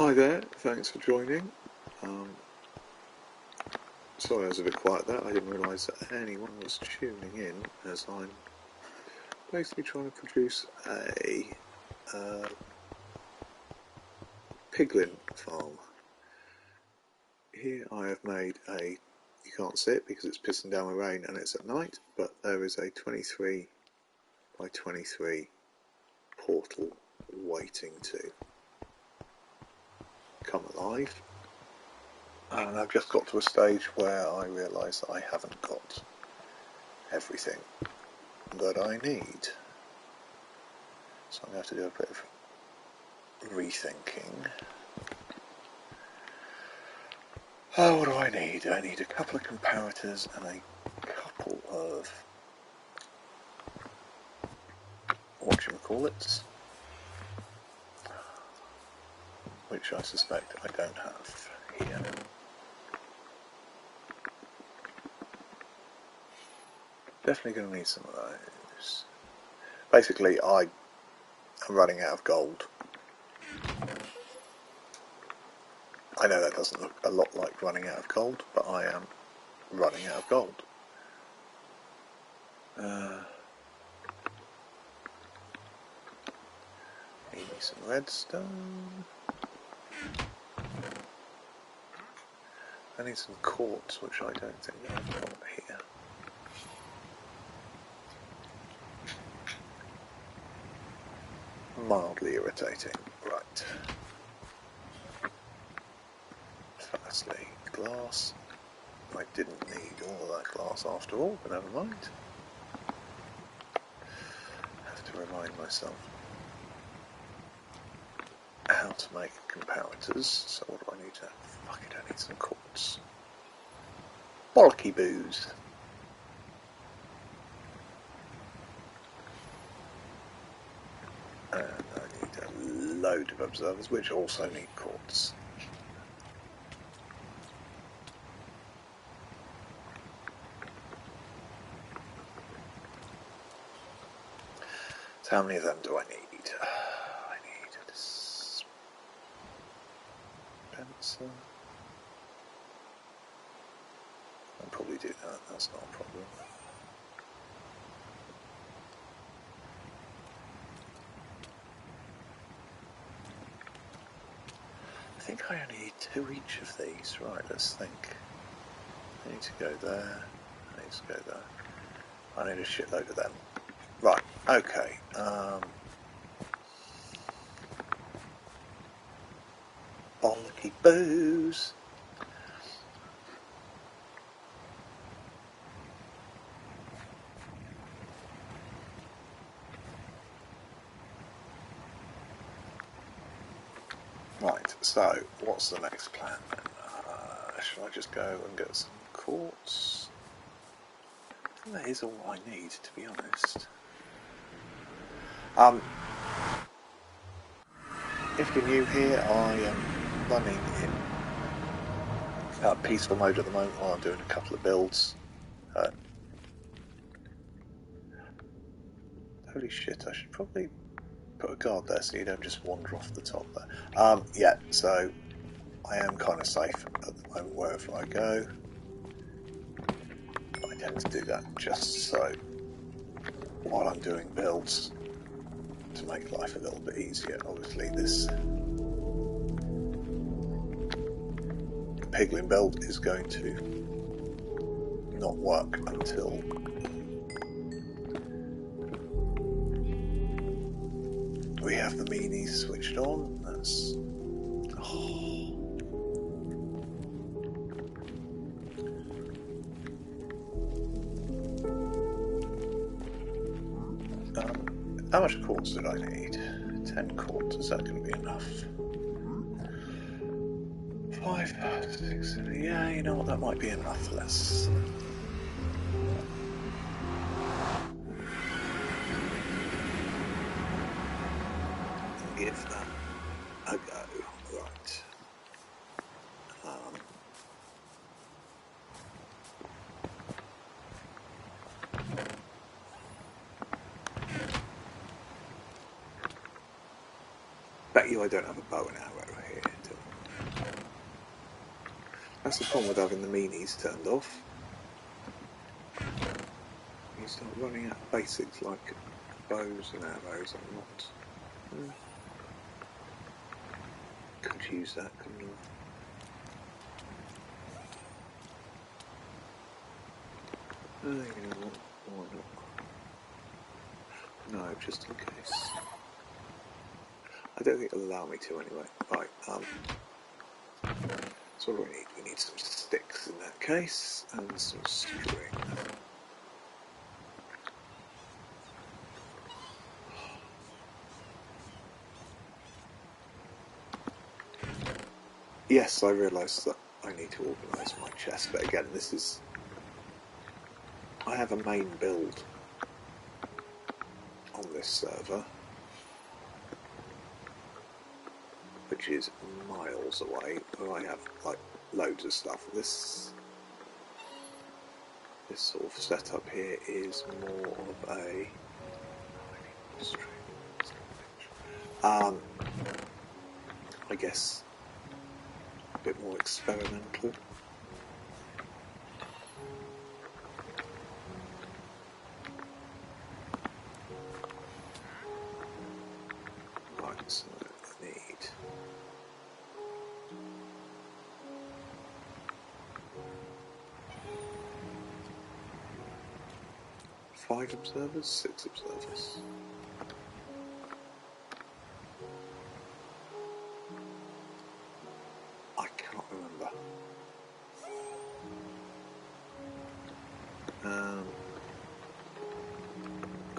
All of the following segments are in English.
Hi there, thanks for joining. Um, Sorry I was a bit quiet there, I didn't realise that anyone was tuning in as I'm basically trying to produce a piglin farm. Here I have made you can't see it because it's pissing down with rain and it's at night, but there is a 23 by 23 portal waiting to come alive. And I've just got to a stage where I realise that I haven't got everything that I need. So I'm going to have to do a bit of rethinking. Oh, what do I need? I need a couple of comparators and a couple of whatchamacallits, which I suspect I don't have here. Definitely going to need some of those. Basically, I am running out of gold. I know that doesn't look a lot like running out of gold, but I am running out of gold. Need me some redstone. I need some quartz, which I don't think I've got here. Mildly irritating. Right. Firstly, glass. I didn't need all of that glass after all, but never mind. Have to remind myself how to make comparators. So what do I need to... Fuck it, I need some quartz. Bollocky booze. And I need a load of observers, which also need quartz. So how many of them do I need? I need a dispenser. I'll probably do that, that's not a problem. I think I only need 2 each of these. Right, let's think. I need to go there. I need to go there. I need a shitload of them. Right, okay. Bollocky booze. Right, so what's the next plan then? Should I just go and get some quartz? I think that is all I need, to be honest. If you're new here, I am running in peaceful mode at the moment while I'm doing a couple of builds. Holy shit, I should probably put a guard there so you don't just wander off the top there. Yeah, so I am kind of safe at the moment wherever I go. I tend to do that just so while I'm doing builds to make life a little bit easier. Obviously this piglin build is going to not work until we have the meanies switched on. That's how much quartz did I need? 10 quartz, is that going to be enough? 5, 6, 7, yeah, you know what, that might be enough. Let's give that a go. Right. Bet you I don't have a bow and arrow here, do I? That's the problem with having the meanies turned off. You start running out of basics like bows and arrows and not. Could use that, couldn't I? You know what? Why not? No, just in case. I don't think it'll allow me to anyway. Right, so what do we need? We need some sticks in that case, and some string. Yes, I realise that I need to organise my chest, but again, this is... I have a main build on this server, which is miles away, where I have, like, loads of stuff. This sort of setup here is more of a... I guess a bit more experimental. Right, so I need 5 observers, 6 observers. I can't remember.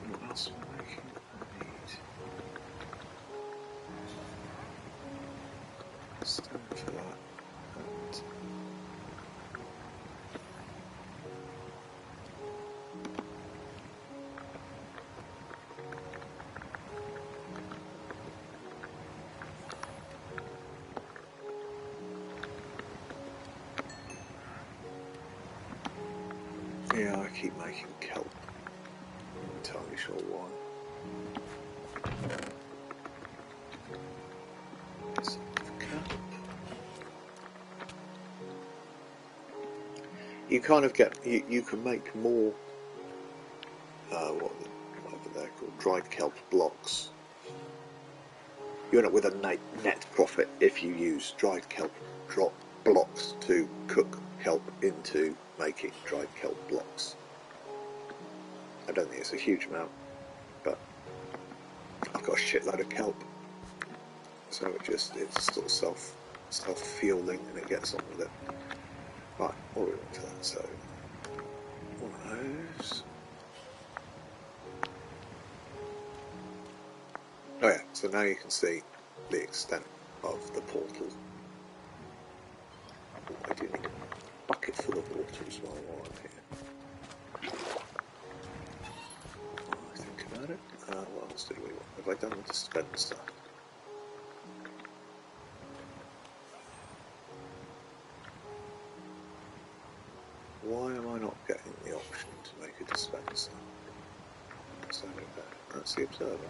What else am I making? I need stone for that, and yeah, I keep making kelp. I'm not entirely sure why. You kind of get, you can make more, whatever they're called, dried kelp blocks. You end up with a net profit if you use dried kelp blocks to cook kelp into making dried kelp blocks. I don't think it's a huge amount, but I've got a shitload of kelp, so it's sort of self-fueling, and it gets on with it. Right, what do we want for that? So one of those. Oh yeah, so now you can see the extent of the portal. Oh, I do need a bucket full of water as well while I'm here. While I think about it. What else did we want? Have I done the dispenser? Why am I not getting the option to make a dispenser? So that's the observer.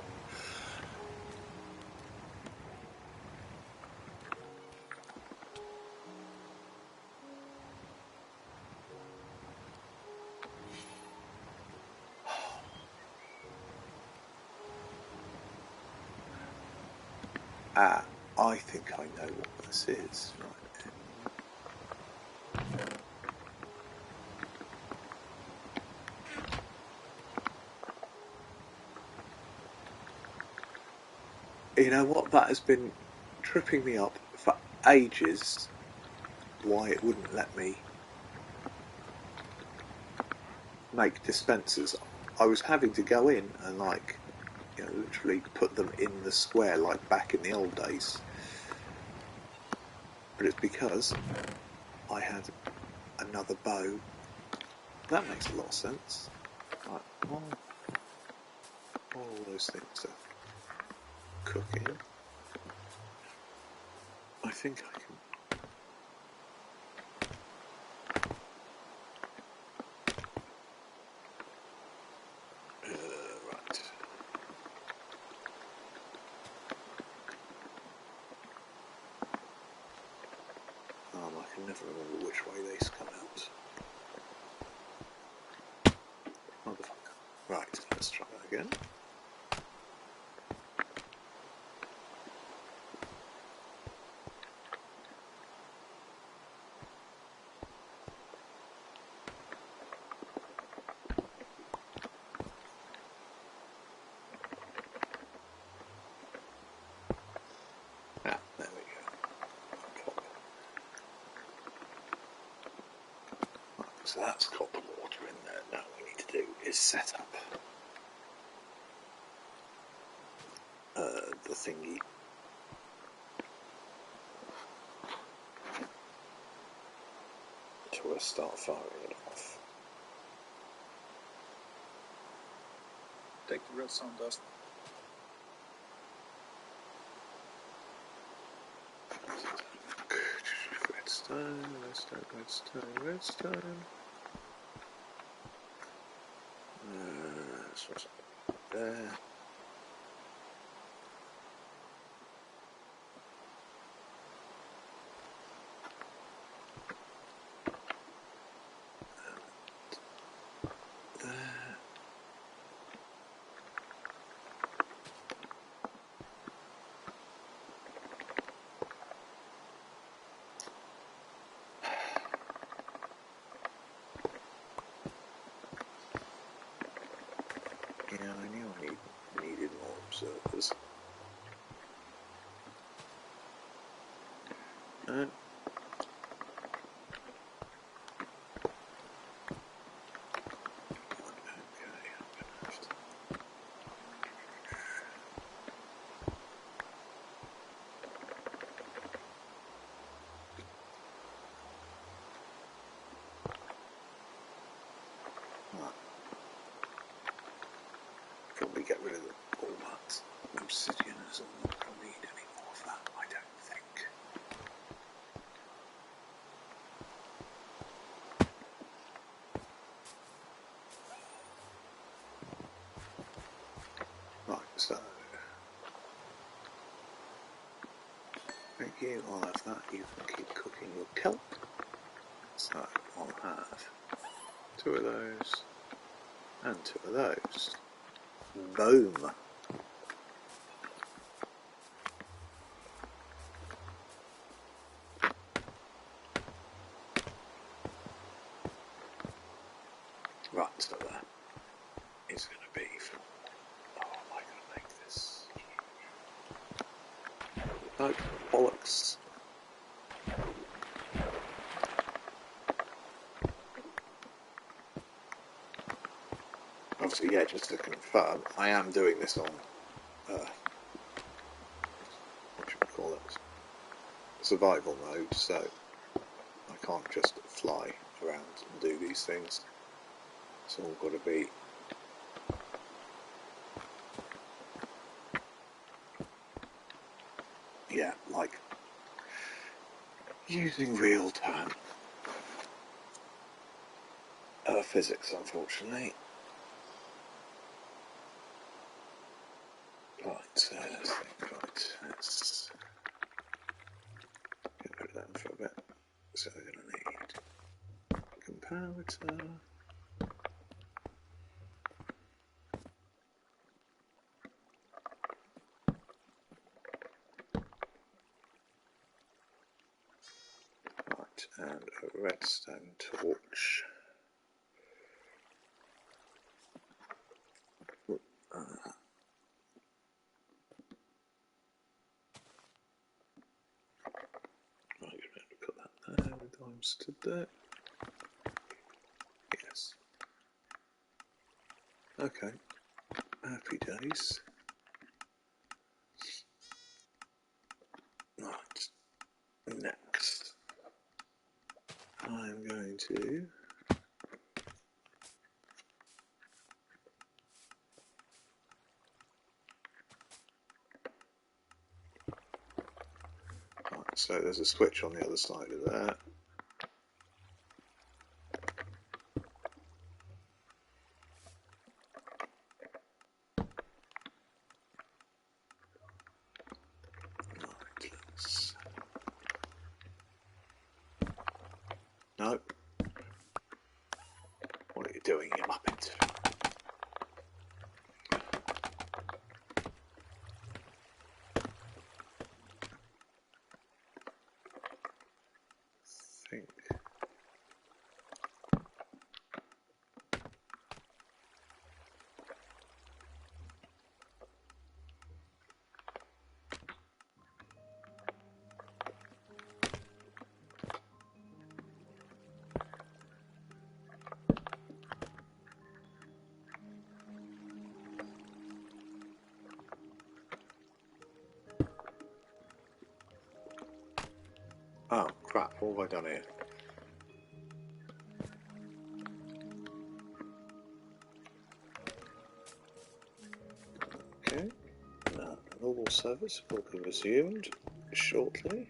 I think I know what this is. Right. You know what? That has been tripping me up for ages. Why it wouldn't let me make dispensers. I was having to go in and literally put them in the square like back in the old days. But it's because I had another bow. That makes a lot of sense. Right, all those things are cooking. I think I can. Right. I can never remember which Right, let's try that again. Ah, there we go. Right, so that's got the water in there. Now what we need to do is set up the thingy. To start firing it off. Take the redstone dust. Redstone, redstone, redstone, redstone. So what's there? There. Yeah, I knew I needed more observers. And probably get rid of all that obsidian, as I'm not going to need any more of that, I don't think. Right, so thank you, I'll have that. You can keep cooking your kelp. So I'll have 2 of those and 2 of those. Boom! Right, so that is going to be for... Oh, am I going to make this? No, bollocks. Obviously, yeah, just to confirm, I am doing this on, what should we call it, survival mode, so I can't just fly around and do these things. It's all got to be like using real-time physics, unfortunately. Right, so let's think, let's get rid of them for a bit. So we're going to need comparator. Right, and a redstone torch. I'm going to put that there with dimes to there. Yes. Okay. Happy days. Right. Next, I'm going to so there's a switch on the other side of that. Right, let's... No. What are you doing, you muppet? Oh crap, what have I done here? Okay, normal service will be resumed shortly.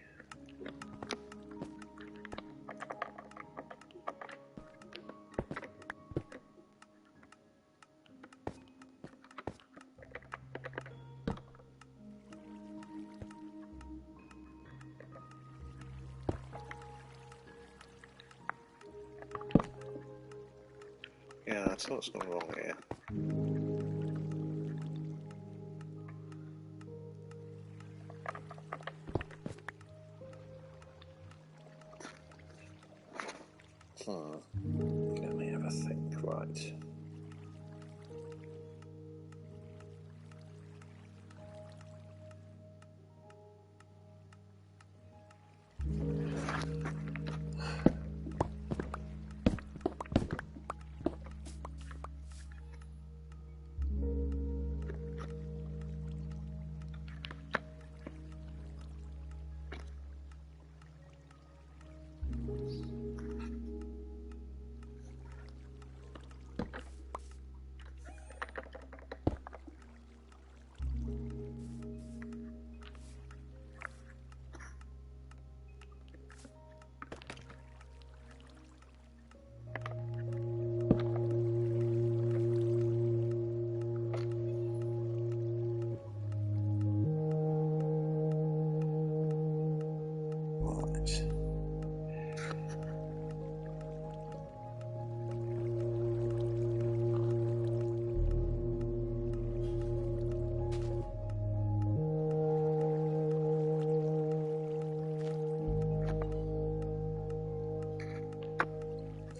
Yeah, that's what's gone wrong here. Let me have a think, right.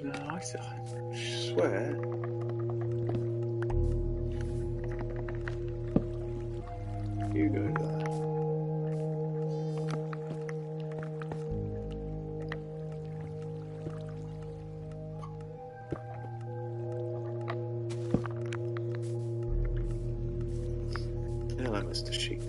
No, I swear. You go there. Hello, Mr. Sheep.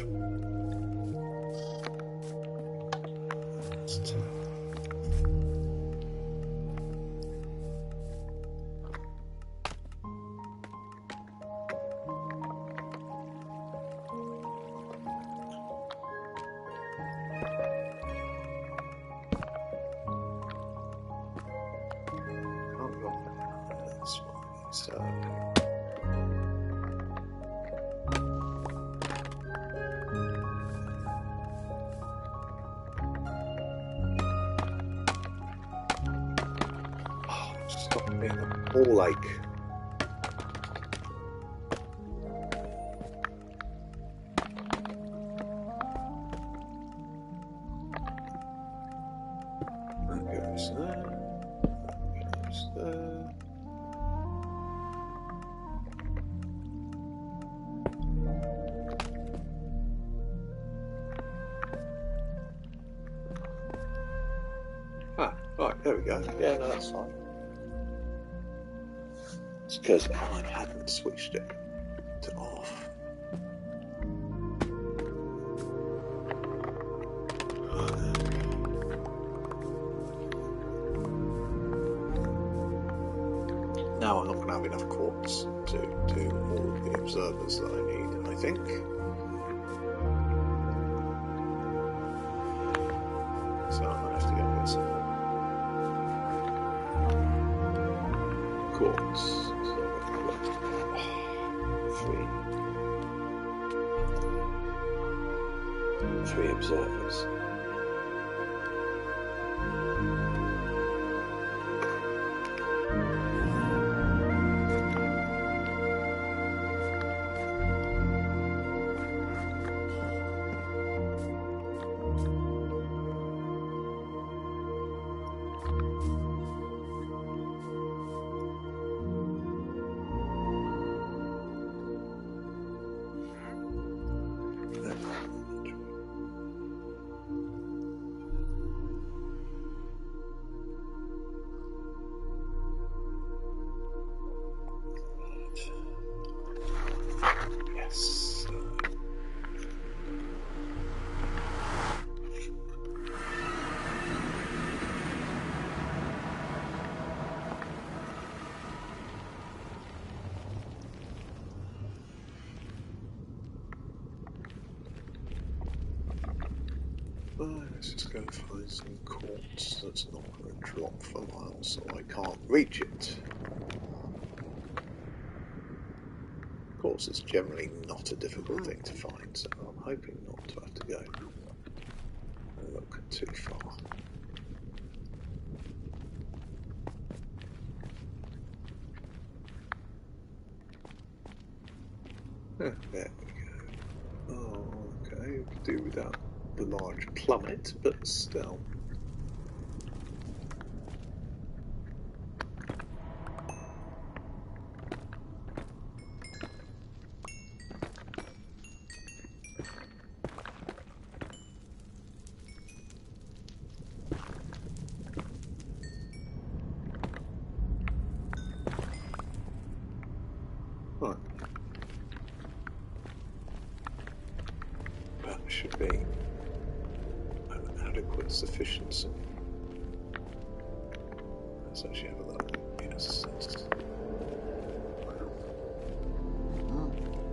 Stop being a ball ache. That goes there. That goes there. Ah, right, there we go. Yeah, no, that's fine. It's because I hadn't switched it to off. Now I'm not going to have enough quartz to do all of the observers that I need, I think. So I'm going to have to go and get some quartz. Three observers. Yes. Let's just go and find some quartz that's not going to drop for miles so I can't reach it. Quartz is generally not a difficult thing to find, so I'm hoping not to have to go and look too far. There we go. Oh, okay, could do without the large plummet, but still. Right. That should be an adequate sufficiency. Let's actually have a look. Yes.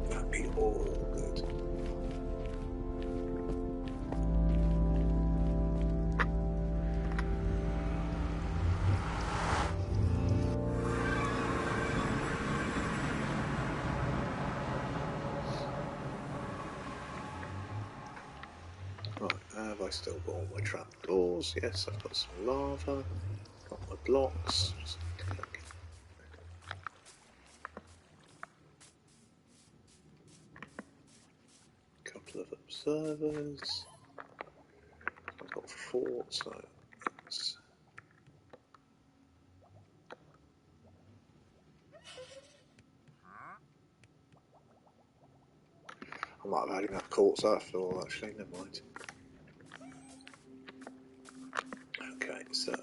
That'd be all good. Right, have I still got all my trapdoors? Yes, I've got some lava. Got my blocks. Just click. Couple of observers. I've got 4, so that's... I might have had enough quartz after all, actually, never mind. Okay, so...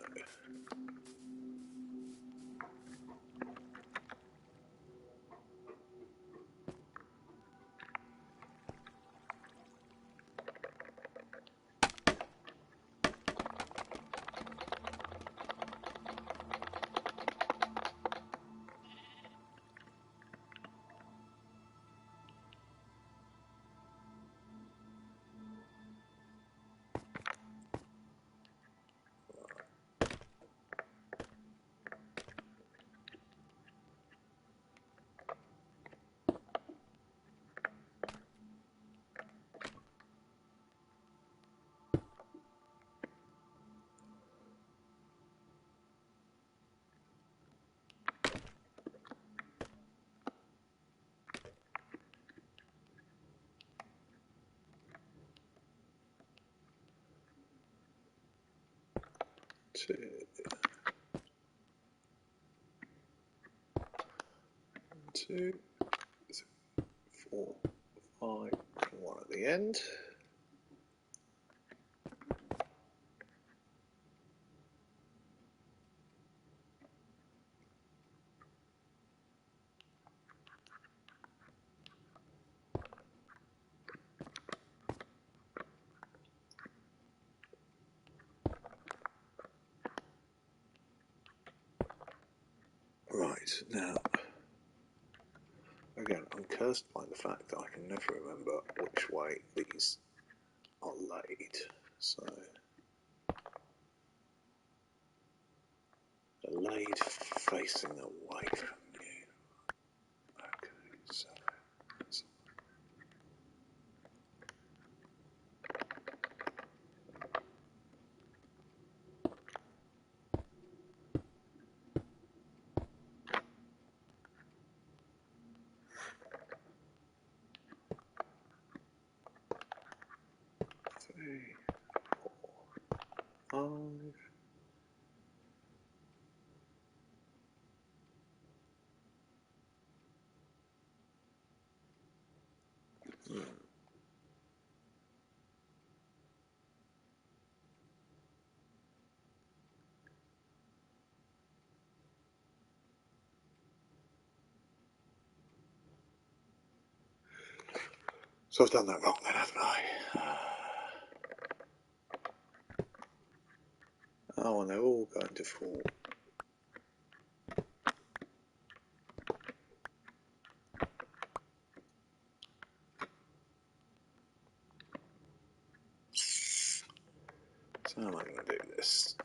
Two, 2, 4, 5, and 1 at the end. Right, now, again, I'm cursed by the fact that I can never remember which way these are laid. So, they're laid facing away from you. Okay, so that's 3, 4, 5. So I've done that wrong then, haven't I? Oh, and they're all going to fall. So how am I going to do this?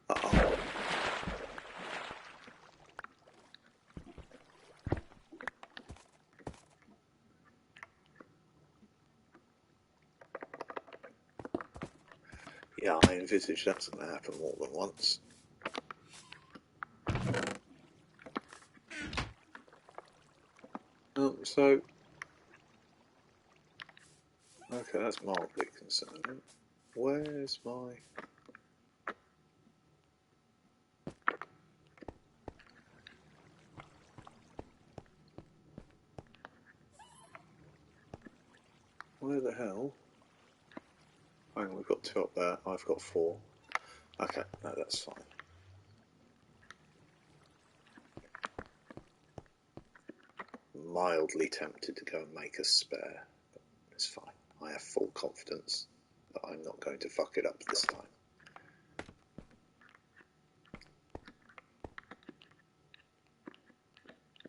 Uh-oh. Yeah, I envisage that's going to happen more than once. So, okay, that's mildly concerning. Where's my... Where the hell? Hang on, we've got 2 up there. I've got 4. Okay, no, that's fine. Mildly tempted to go and make a spare, but it's fine. I have full confidence that I'm not going to fuck it up this time.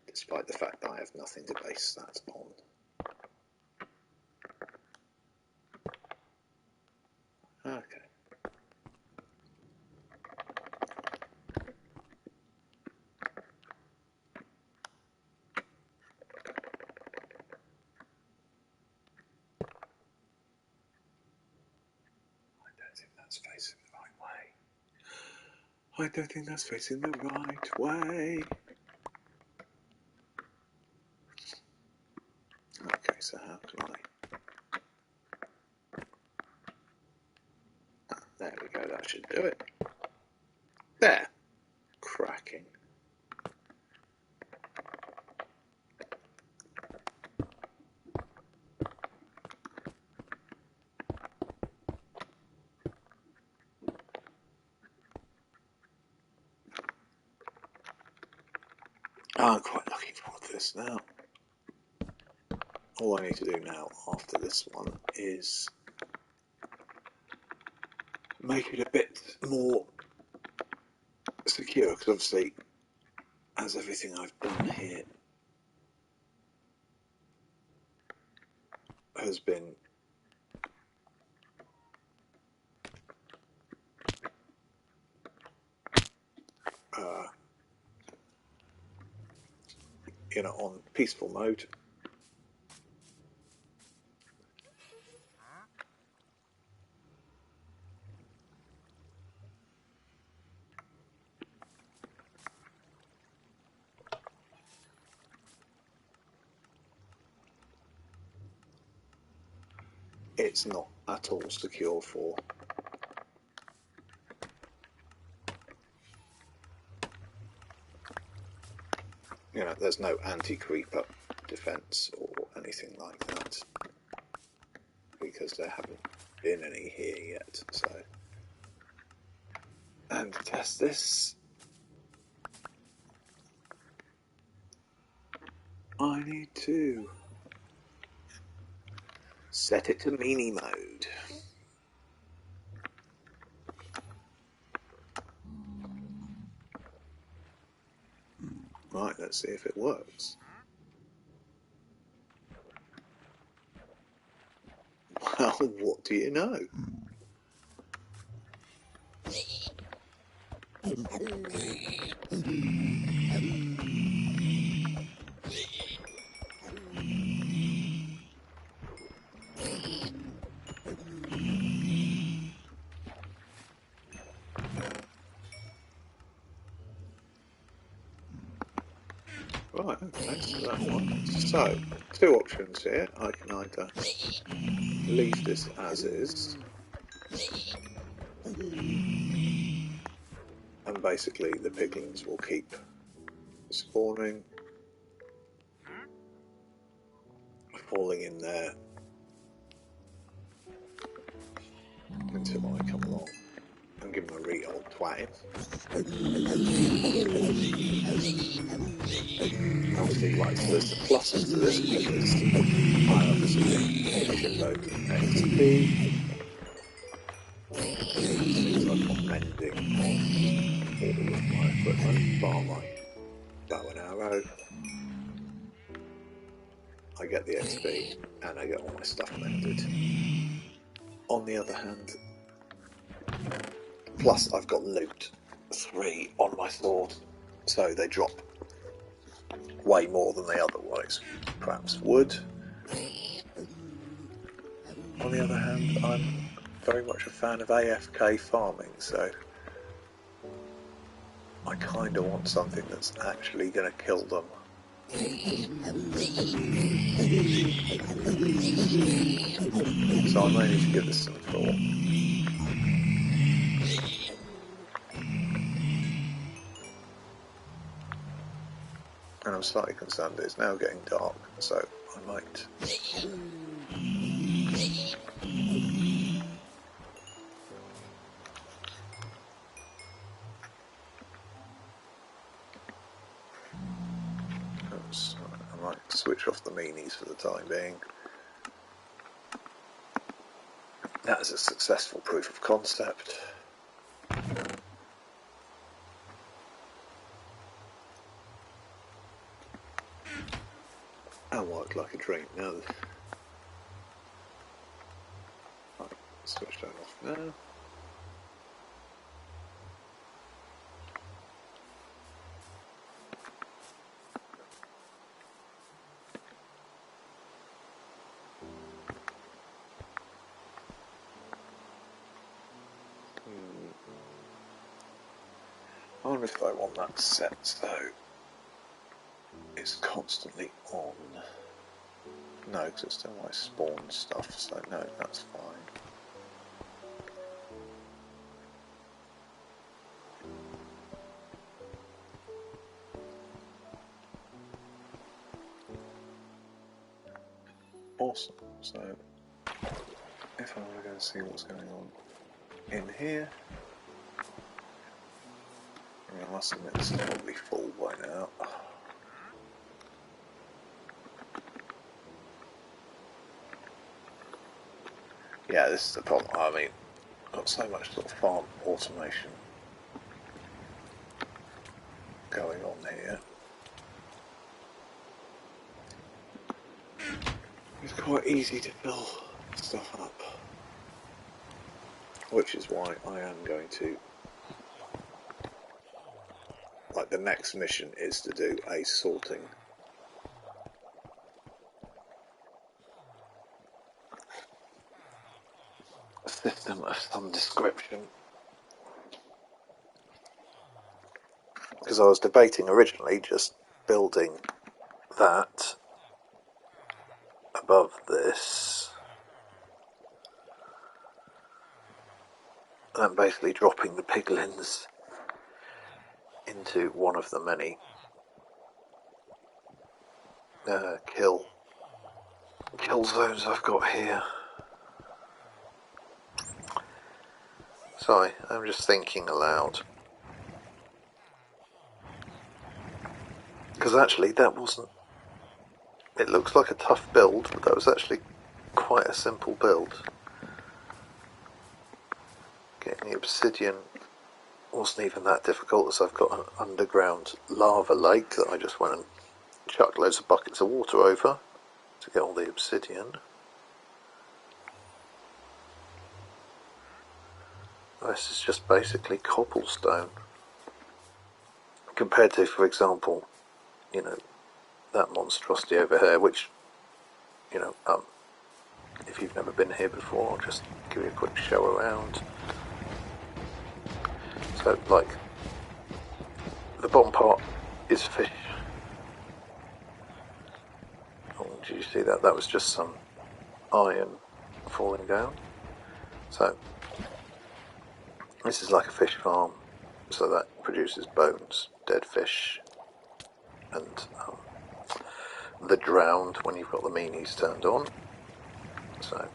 Despite the fact that I have nothing to base that on. Okay. Facing the right way. I don't think that's facing the right way. Okay, so how can I... there we go, that should do it. There. Cracking. I'm quite looking forward to this now. All I need to do now after this one is make it a bit more secure, because obviously, as everything I've done here has been on peaceful mode. It's not at all secure for there's no anti-creeper defense or anything like that, because there haven't been any here yet. So, and to test this, I need to set it to meanie mode. Right, let's see if it works. Well, what do you know? Right, okay, so that one. So, 2 options here. I can either leave this as is, and basically the piglins will keep spawning, falling in there until I come along and give him a real old twatting. Obviously, like, so there's the pluses to this because I obviously can load XP. Because I've got mending all of my equipment, bar my bow and arrow. I get the XP and I get all my stuff mended. On the other hand, plus I've got loot 3 on my sword, so they drop way more than they otherwise perhaps would. On the other hand, I'm very much a fan of AFK farming, so I kind of want something that's actually going to kill them. So I may need to give this some thought. And I'm slightly concerned that it's now getting dark, so I might... Oops, I might switch off the meanies for the time being. That is a successful proof of concept. And worked like a dream. Now, I'll switch that off now. I wonder if I want that set so it's constantly on. No, because it's still my spawn stuff, so no, that's fine. Awesome. So, if I want to go and see what's going on in here, I must admit this is probably full by now. Yeah, this is the problem. I mean, got so much sort of farm automation going on here. It's quite easy to fill stuff up, which is why I am going to, like, the next mission is to do a sorting system of some description, because I was debating originally just building that above this and basically dropping the piglins into one of the many kill zones I've got here. Sorry, I'm just thinking aloud. Because actually that wasn't... It looks like a tough build, but that was actually quite a simple build. Getting the obsidian wasn't even that difficult, as I've got an underground lava lake that I just went and chucked loads of buckets of water over to get all the obsidian. This is just basically cobblestone. Compared to, for example, you know, that monstrosity over here, which, you know, if you've never been here before, I'll just give you a quick show around. So, like, the bottom part is fish. Oh, did you see that? That was just some iron falling down. So, this is like a fish farm, so that produces bones, dead fish, and the drowned when you've got the meanies turned on. So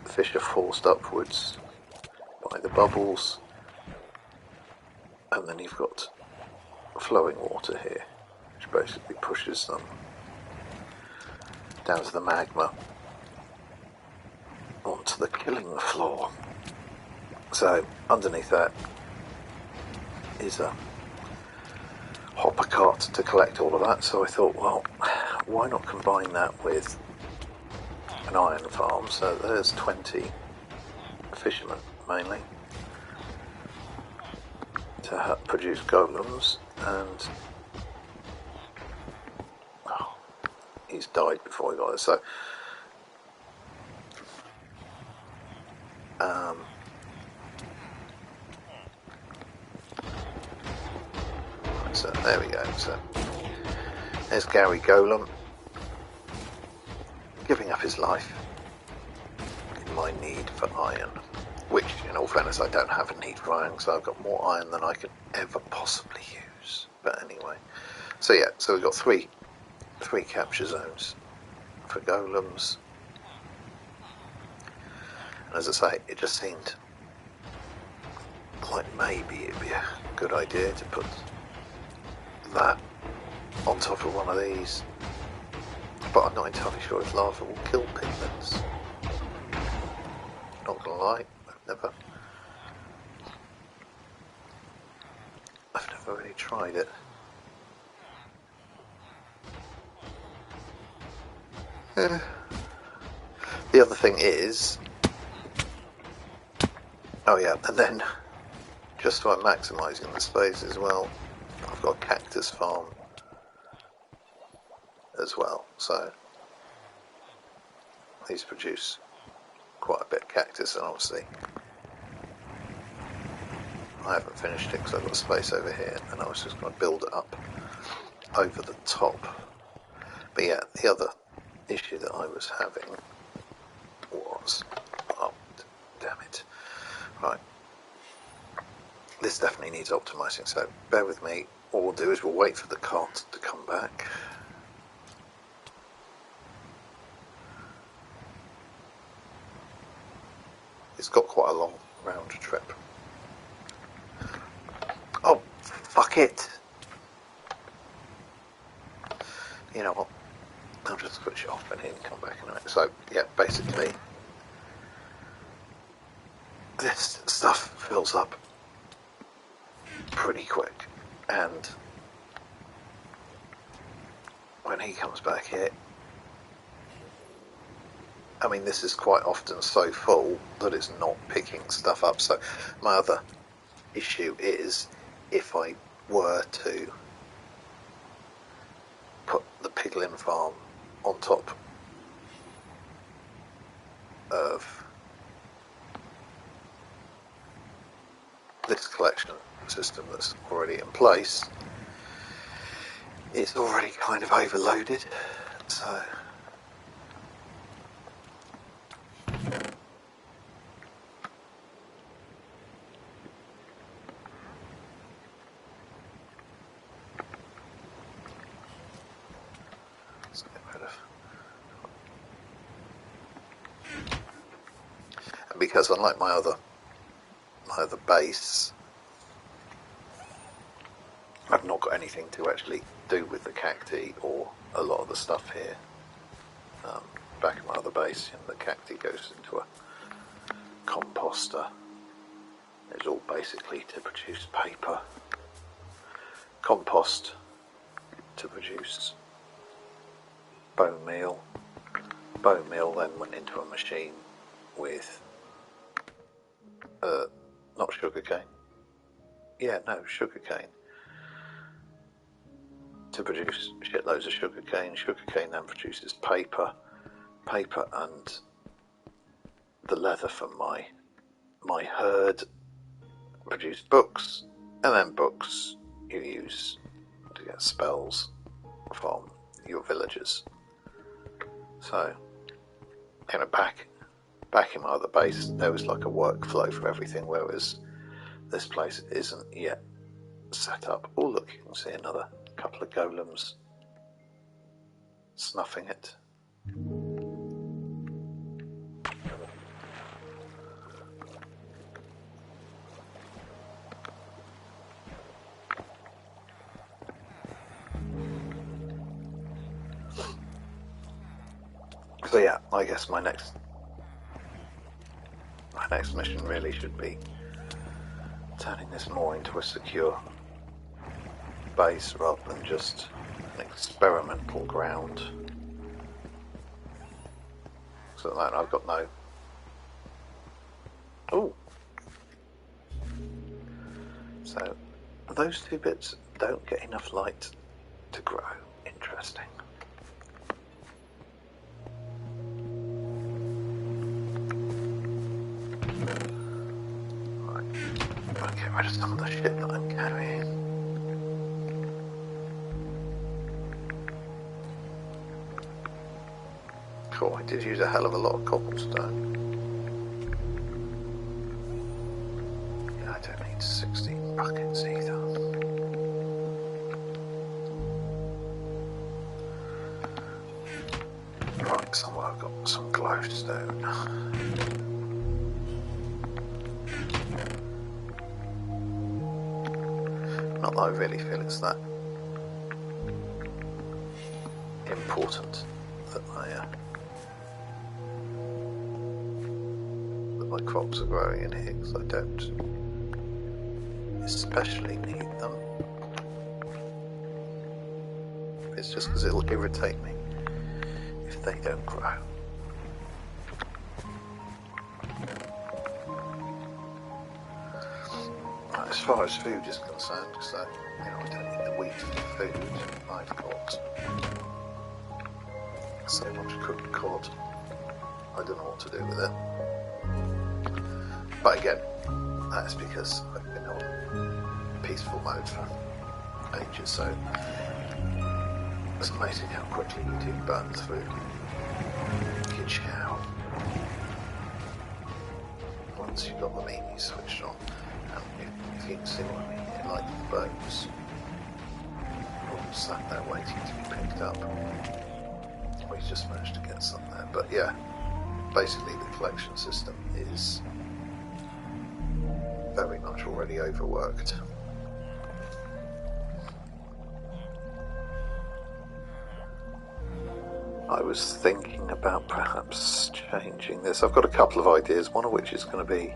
the fish are forced upwards by the bubbles, And then you've got flowing water here, which basically pushes them down to the magma onto the killing floor. So underneath that is a hopper cart to collect all of that. So I thought, well, why not combine that with an iron farm? So there's 20 fishermen mainly to produce golems, and he's died before he got there. So there we go. So there's Gary Golem giving up his life in my need for iron, which in all fairness I don't have a need for iron, so I've got more iron than I could ever possibly use. But anyway, so yeah, so we've got three capture zones for golems, and as I say, it just seemed like maybe it'd be a good idea to put that on top of one of these, but I'm not entirely sure if lava will kill pigments. Not gonna lie, I've never really tried it. The other thing is, oh yeah, and then just so I'm maximising the space as well, I've got a cactus farm as well, so these produce quite a bit of cactus, and obviously I haven't finished it because I've got space over here, and I was just going to build it up over the top. But yeah, the other issue that I was having was, oh damn it, right, this definitely needs optimising, so bear with me. What we'll do is we'll wait for the cart to come back. It's got quite a long round trip. Oh, fuck it! You know what? I'll just switch it off and then come back in a minute. So, yeah, basically, this stuff fills up pretty quick, and when he comes back here, I mean, this is quite often so full that it's not picking stuff up. So my other issue is, if I were to put the piglin farm on top of this collection system that's already in place, it's already kind of overloaded. So let's get rid of, and because unlike my other base, I've not got anything to actually do with the cacti or a lot of the stuff here. Back in my other base, the cacti goes into a composter. It's all basically to produce paper. Compost to produce bone meal. Bone meal then went into a machine with not sugarcane. Yeah, no, sugarcane. To produce shitloads of sugarcane. Sugarcane then produces paper. Paper and the leather from my herd produce books, and then books you use to get spells from your villagers. So, back in my other base, there was like a workflow for everything, whereas this place isn't yet set up. Oh look, you can see another couple of golems snuffing it. So yeah, I guess my next mission really should be turning this more into a secure base rather than just an experimental ground. So that I've got no... Ooh! So those two bits don't get enough light to grow. Interesting. Right. I'll get rid of some of the shit that I'm carrying. Cool, I did use a hell of a lot of cobblestone. Yeah, I don't need 16 buckets either. Right, somewhere I've got some glowstone. Not that I really feel it's that important that my crops are growing in here, because I don't especially need them. It's just because it'll irritate me if they don't grow. Right, as far as food is concerned, because I don't need the wheat for food. I've got so much cooked cod. I don't know what to do with it. But again, that's because I've been on peaceful mode for ages, so it's amazing how quickly YouTube burns through your chow once you've got the meanie switched on. And if you can see what I mean here, like the boats all sat there waiting to be picked up. We just managed to get some there, but yeah, basically the collection system is very much already overworked. I was thinking about perhaps changing this. I've got a couple of ideas, one of which is going to be,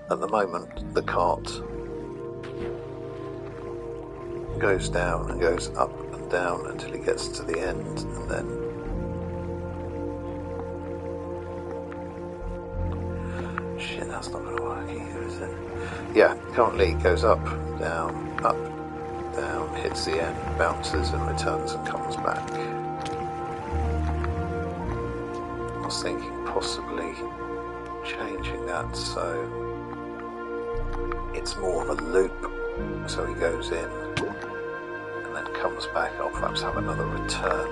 at the moment, the cart goes down and goes up and down until it gets to the end, and then shit, that's not going to work either, is it? Yeah, currently it goes up, down, hits the end, bounces and returns and comes back. I was thinking possibly changing that so it's more of a loop, so he goes in and then comes back. I'll perhaps have another return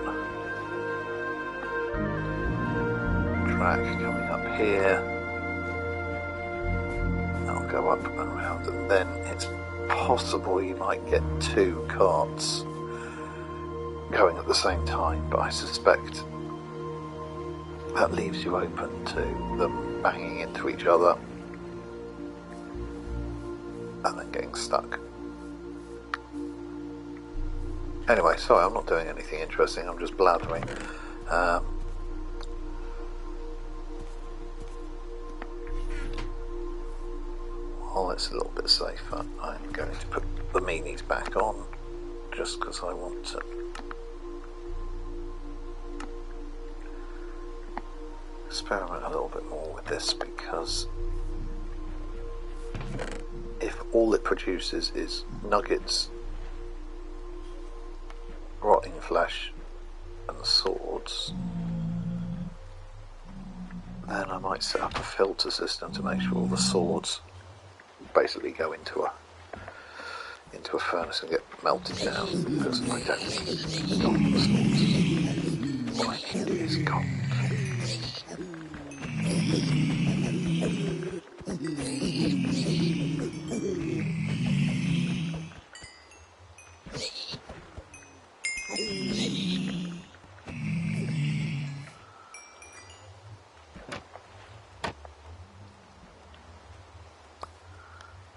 track coming up here. I'll go up and around, and then it's possible you might get two carts going at the same time, but I suspect that leaves you open to them banging into each other and then getting stuck. Anyway, sorry, I'm not doing anything interesting, I'm just blathering. While it's a little bit safer, I'm going to put the meanies back on, just because I want to experiment a little bit more with this, because if all it produces is nuggets, rotting flesh and swords, then I might set up a filter system to make sure all the swords basically go into a furnace and get melted down, because I don't need gold swords. What I need is gold.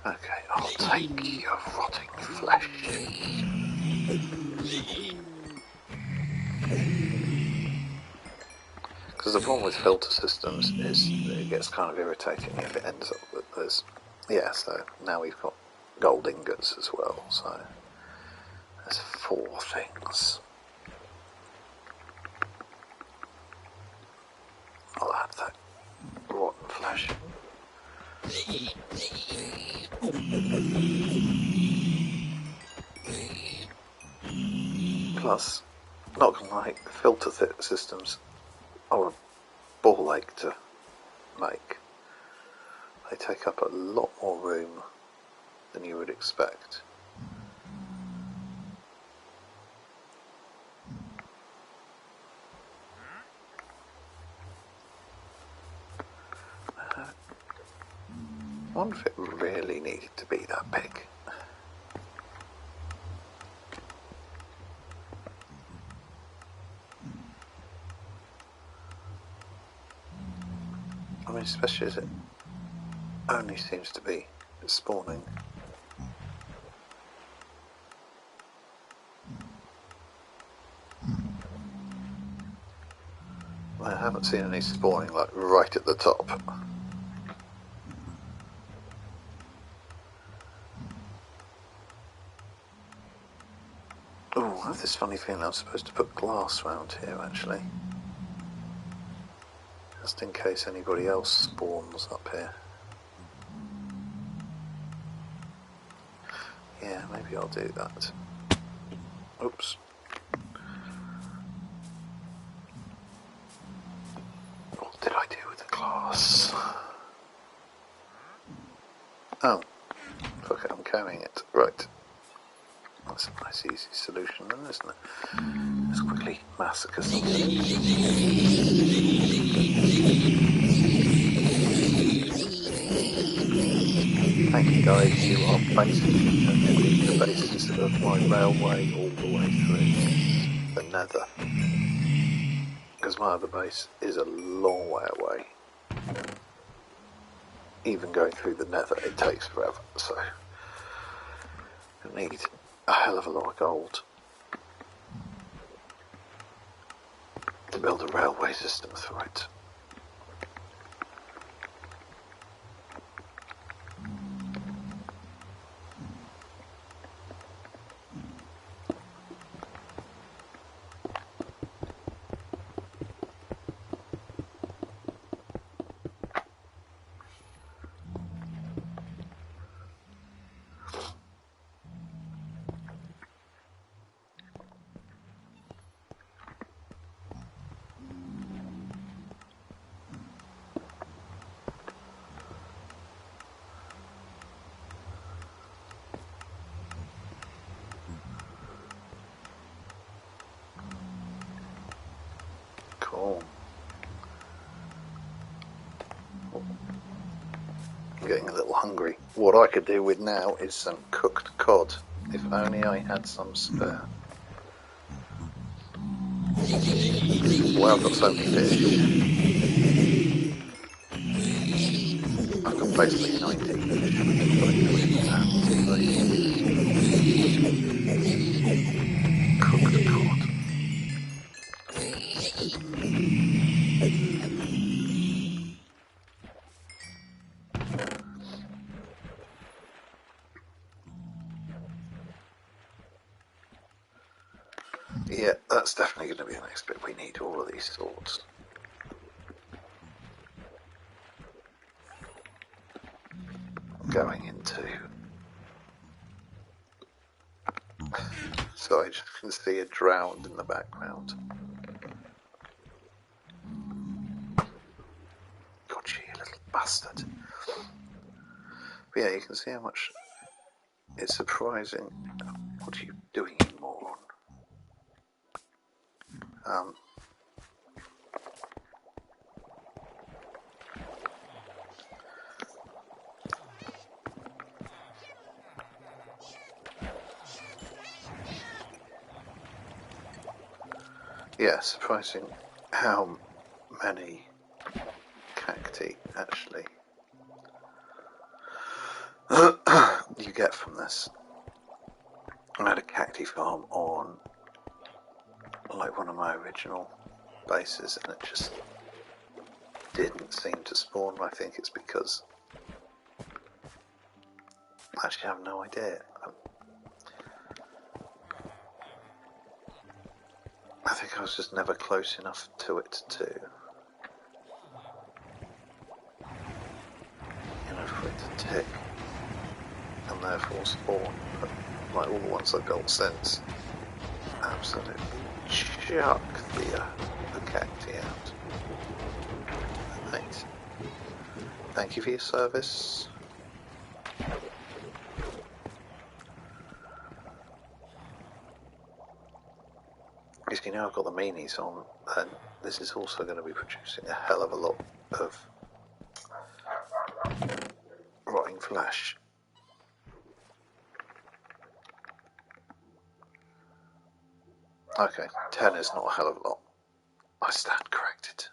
Okay, I'll take your rotting flesh. Because the problem with filter systems is that it gets kind of irritating if it ends up that there's... Yeah, so now we've got gold ingots as well, so there's 4 things. I'll have that rotten flesh. Plus, not gonna lie, filter systems are a ball ache to make. They take up a lot more room than you would expect. I wonder if it really needed to be that big. I mean, especially as it only seems to be spawning. I haven't seen any spawning like right at the top. Oh, I have this funny feeling I'm supposed to put glass around here actually. Just in case anybody else spawns up here. Yeah, maybe I'll do that. Oops. What did I do with the glass? Oh, fuck it, I'm carrying it. Right. That's a nice easy solution then, isn't it? Let's quickly massacre something. Thank you guys, you are basically connecting the basis of my railway all the way through the Nether. Because my other base is a long way away. Even going through the Nether, it takes forever, so I need a hell of a lot of gold to build a railway system through it. Cool. I'm getting a little hungry. What I could do with now is some cooked cod. If only I had some spare. Well, I've got so many fish. I've got basically 19 fish. I've got to cook them now. Cooked cod. Yeah, that's definitely going to be the next bit. We need all of these swords. Going into... So I just can see a drowned in the background. God, you little bastard. But yeah, you can see how much it's surprising. What are you doing, you moron? Yeah, surprising how many cacti actually you get from this. I had a cacti farm on like one of my original bases and it just didn't seem to spawn. I think it's because... Actually, I have no idea. I think I was just never close enough to it to... for it to tick. And therefore spawn. But, like all the ones I've built since, absolutely chuck the cacti out. Thanks. Thank you for your service. Because you know I've got the meanies on, and this is also going to be producing a hell of a lot of rotting flesh. Okay, 10 is not a hell of a lot. I stand corrected.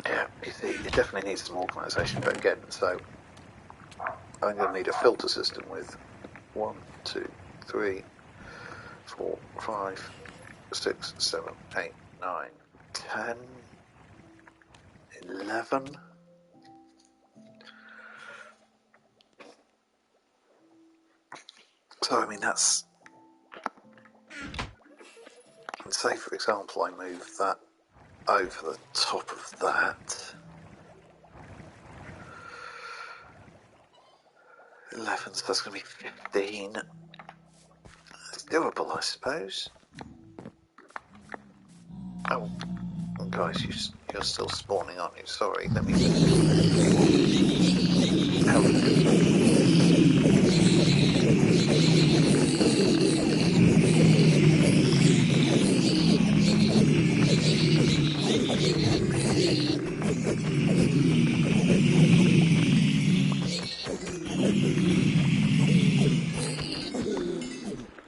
Yeah, you see, it definitely needs some organisation, but again, so I'm going to need a filter system with 1, 2, 3, 4, 5, 6, 7, 8, 9, 10, 11. So, I mean, that's... Say, for example, I move that over the top of that. 11, so that's going to be 15. It's doable, I suppose. Oh, guys, you're still spawning, aren't you? Sorry, let me...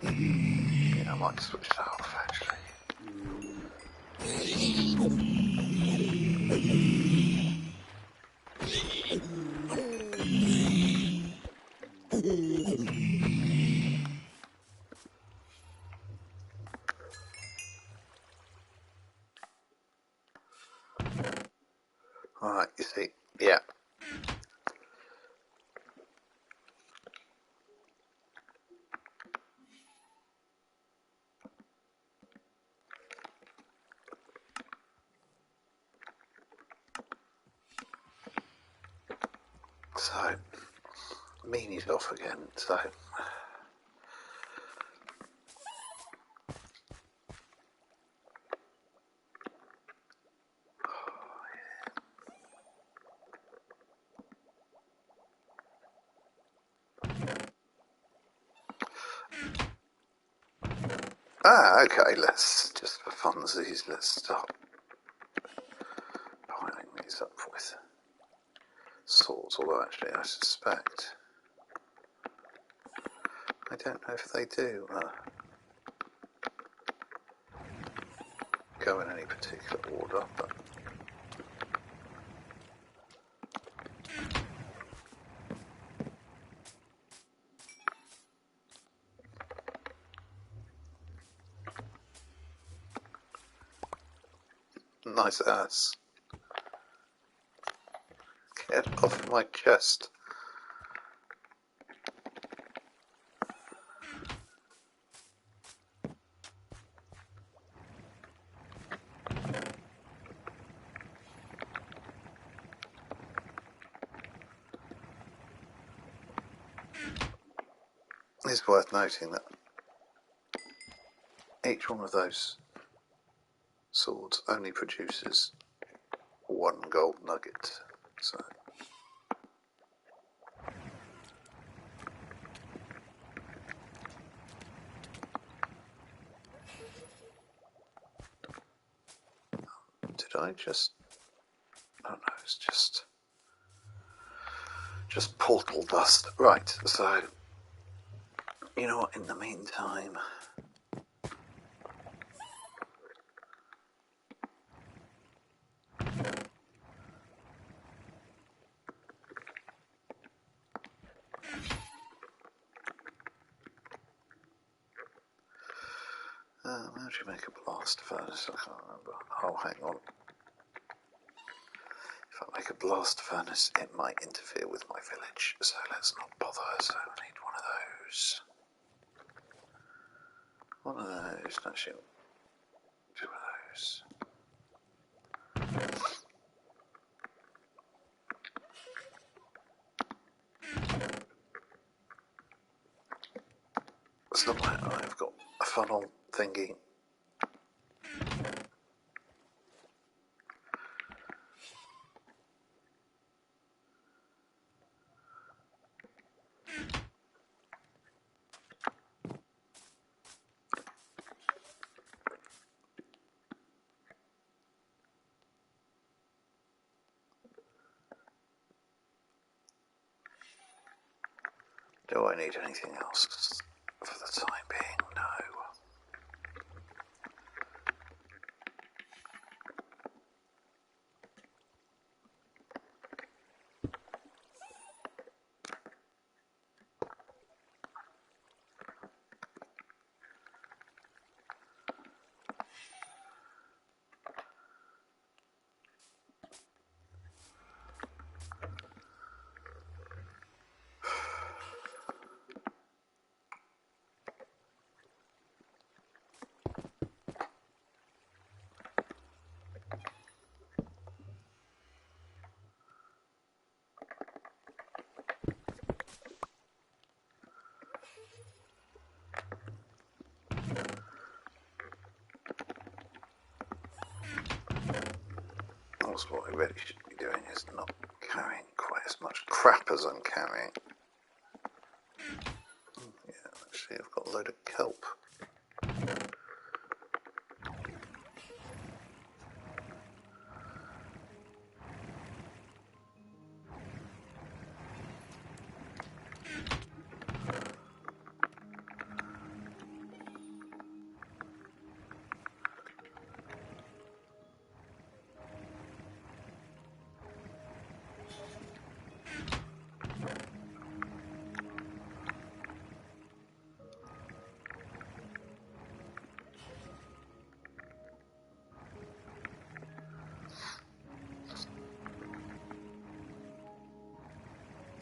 Yeah, I might switch that off, actually. Alright, you see, yeah. So, meanies off again, so... Okay, let's, just for funsies, let's start piling these up with swords, although actually I suspect... I don't know if they do go in any particular order, but... Nice ass. Get off my chest. It's worth noting that each one of those swords only produces 1 gold nugget, so... Did I just... Oh no, it's just portal dust. Right, so... You know what, in the meantime... how do you make a blast furnace? I can't remember. Oh, hang on. If I make a blast furnace, it might interfere with my village, so let's not bother. So I need one of those. One of those, actually. Two of those. Somewhere I've got a funnel thingy. Do I need anything else for the time being? No. Also, what I really should be doing is not carrying quite as much crap as I'm carrying. Yeah, actually, I've got a load of kelp.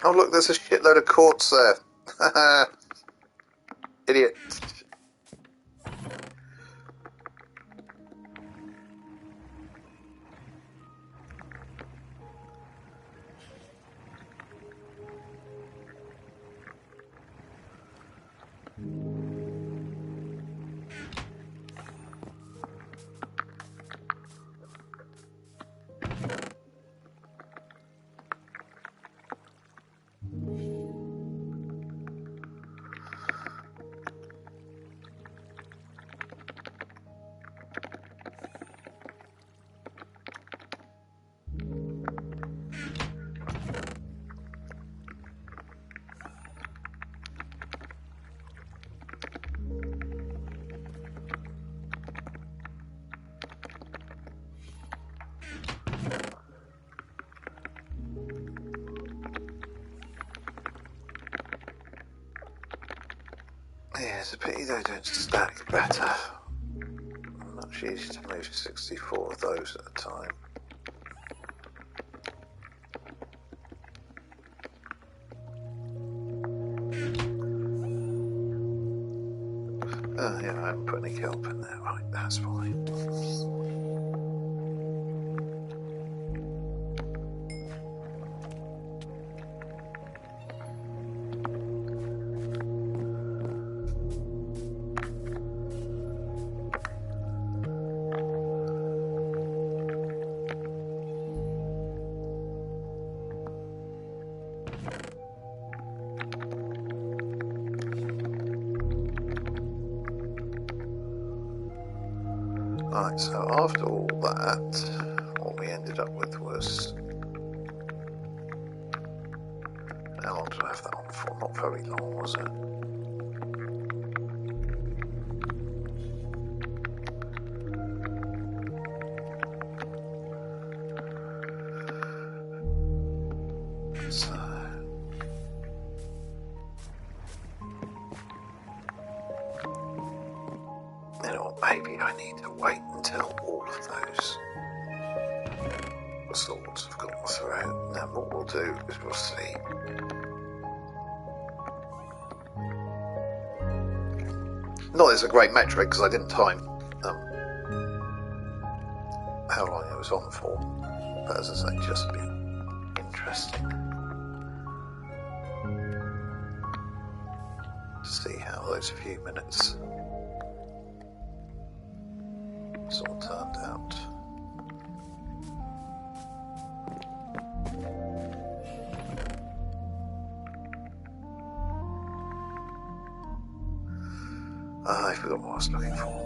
Oh look, there's a shitload of quartz there. Idiot. Yeah, it's a pity they don't stack better. Much easier to move 64 of those at a time. Oh yeah, I haven't put any kelp in there. Right, that's fine. Right, so after all that, what we ended up with was... How long did I have that on for? Not very long, was it? So you know, maybe I need to wait until all of those swords have gone through. Now what we'll do is we'll see. Not as a great metric because I didn't time how long it was on for, but as I say, just be interesting to see how those few minutes sort of turned out. I forgot what I was looking for.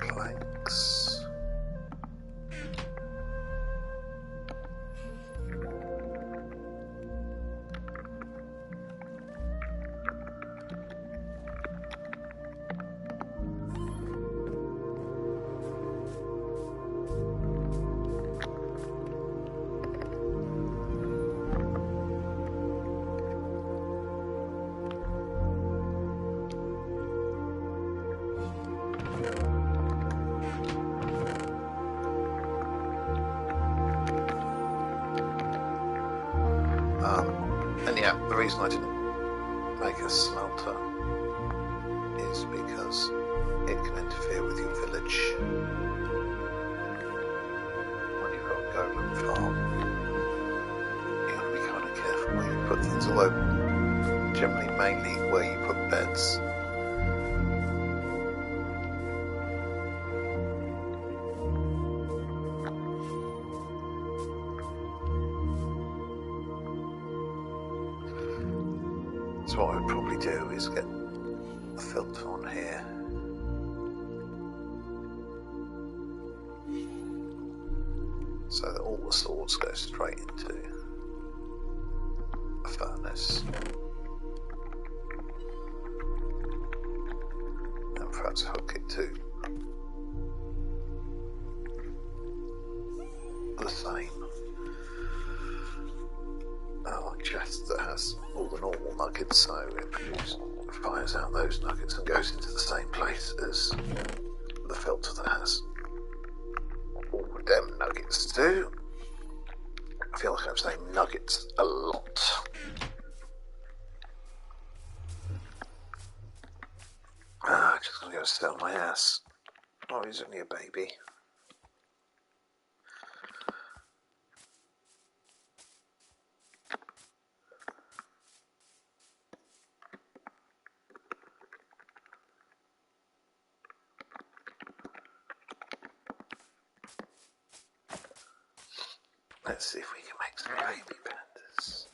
Planks. And yeah, the reason I didn't make a smelter is because it can interfere with your village. When you've got a golem farm, you've got to be kind of careful where you put things, although generally mainly where you put beds. So what I would probably do is get a filter on here. So that all the swords go straight into a furnace. And perhaps hook it to the same chest that has all the normal nuggets, so it fires out those nuggets and goes into the same place as the filter that has all of them nuggets too. I feel like I'm saying nuggets a lot. Just gonna go sit on my ass. Oh, he's only a baby. Let's see if we can make some baby pandas.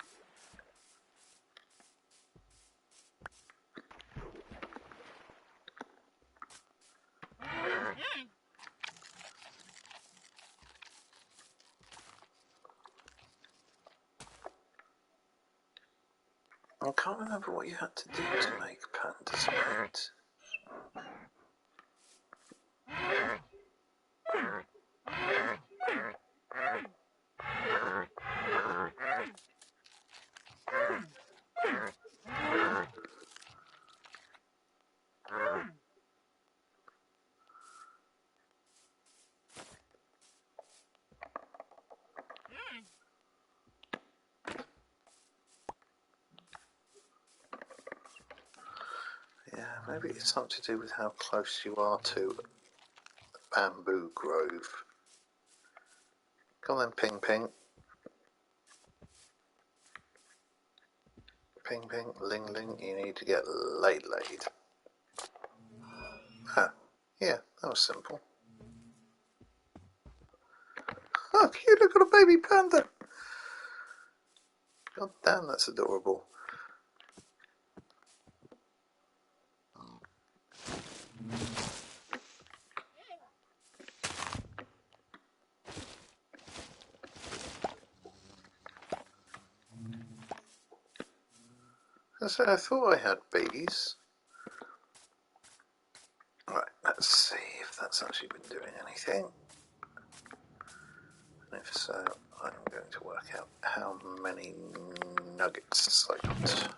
I can't remember what you had to do to make pandas meat. Yeah, maybe it's something to do with how close you are to bamboo grove. Come on then, Ping Ping. Ping Ping, Ling Ling, you need to get laid. Ah, yeah, that was simple. Oh, cute, look at a baby panda. God damn, that's adorable. So I thought I had bees. Right, let's see if that's actually been doing anything. And if so, I'm going to work out how many nuggets I got.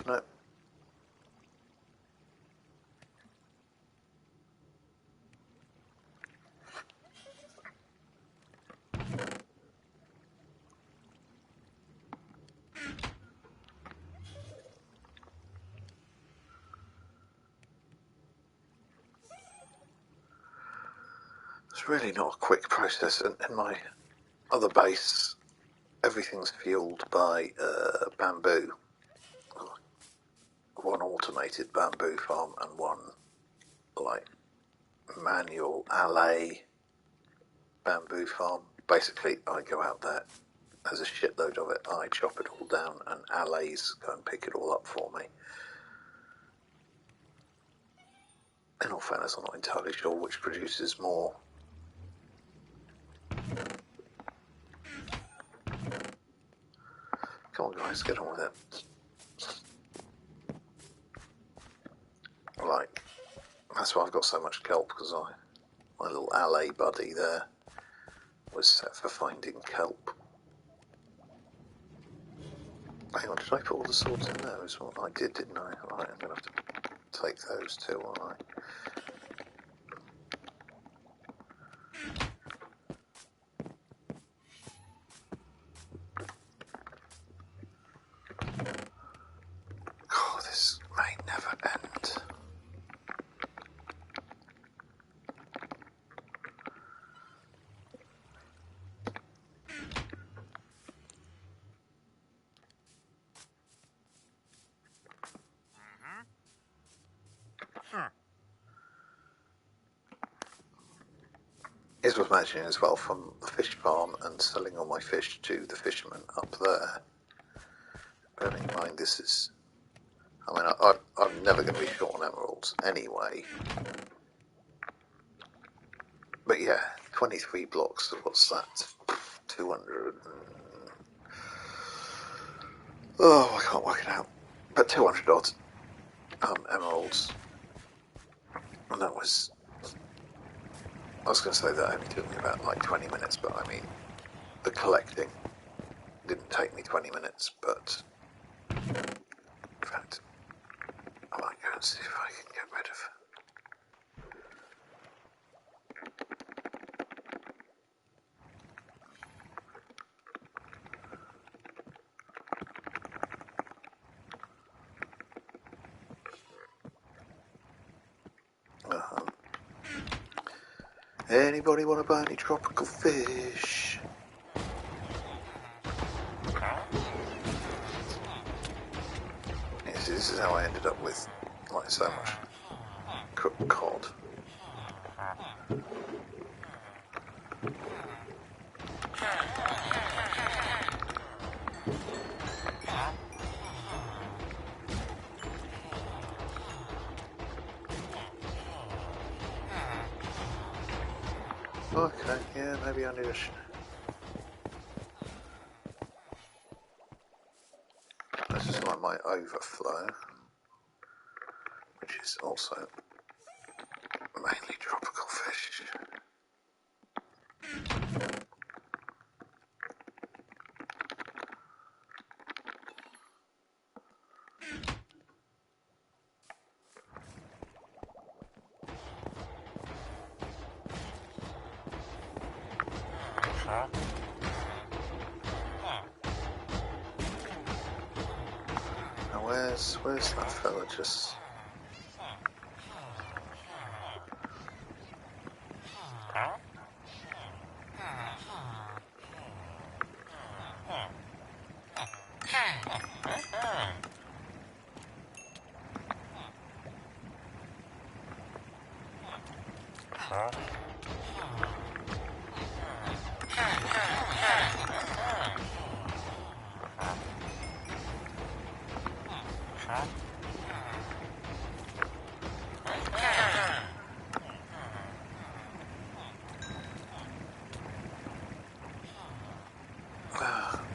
No. It's really not a quick process. In my other base, everything's fueled by bamboo. One automated bamboo farm and one like manual alley bamboo farm. Basically, I go out there, there's a shitload of it, I chop it all down and allays go and pick it all up for me. In all fairness, I'm not entirely sure which produces more. Come on guys, get on with it. Like, that's why I've got so much kelp, because my little alley buddy there was set for finding kelp. Hang on, did I put all the swords in there as well? I did, didn't I? Right, I'm going to have to take those too, aren't I? Oh, this may never end. It's worth mentioning as well, from the fish farm and selling all my fish to the fishermen up there. Bearing in mind this is... I mean, I'm never going to be short on emeralds anyway. But yeah, 23 blocks, what's that? 200 and... Oh, I can't work it out. But 200 odd emeralds. And that was... I was going to say that only took me about like 20 minutes, but I mean, the collecting didn't take me 20 minutes, but... In fact, I might go and see if I can get rid of... Anybody want to buy any tropical fish? Yes, this is how I ended up with like so much cooked cod. Okay, yeah, maybe I need a... This is like my overflow, which is also mainly tropical fish. Now where's that fella just...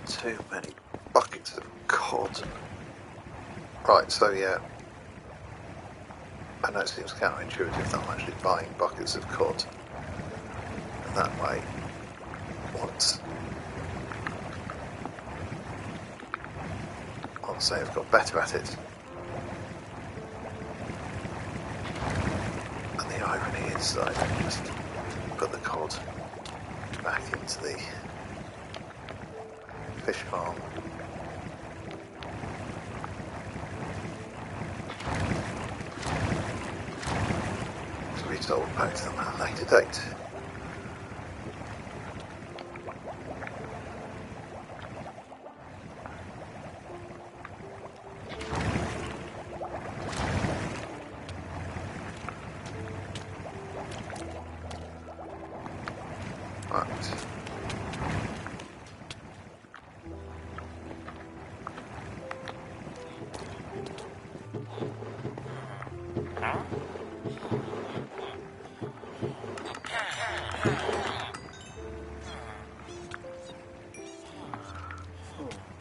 Too many buckets of cod. Right, so yeah, I know it seems counterintuitive that I'm actually buying buckets of cod. And that way, once can't say I've got better at it. And the irony is that I just put the cod back into the fish farm. To be sold back to them at a later date.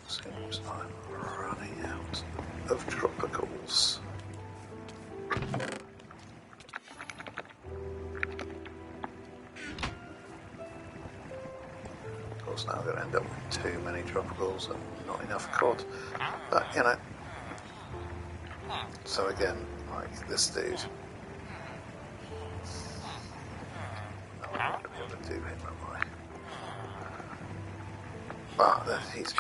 Seems I'm running out of tropicals. Of course, now I'm going to end up with too many tropicals and not enough cod. But, you know. So again, like this dude. I'm not going to be able to do him, am I? Ah, there he's...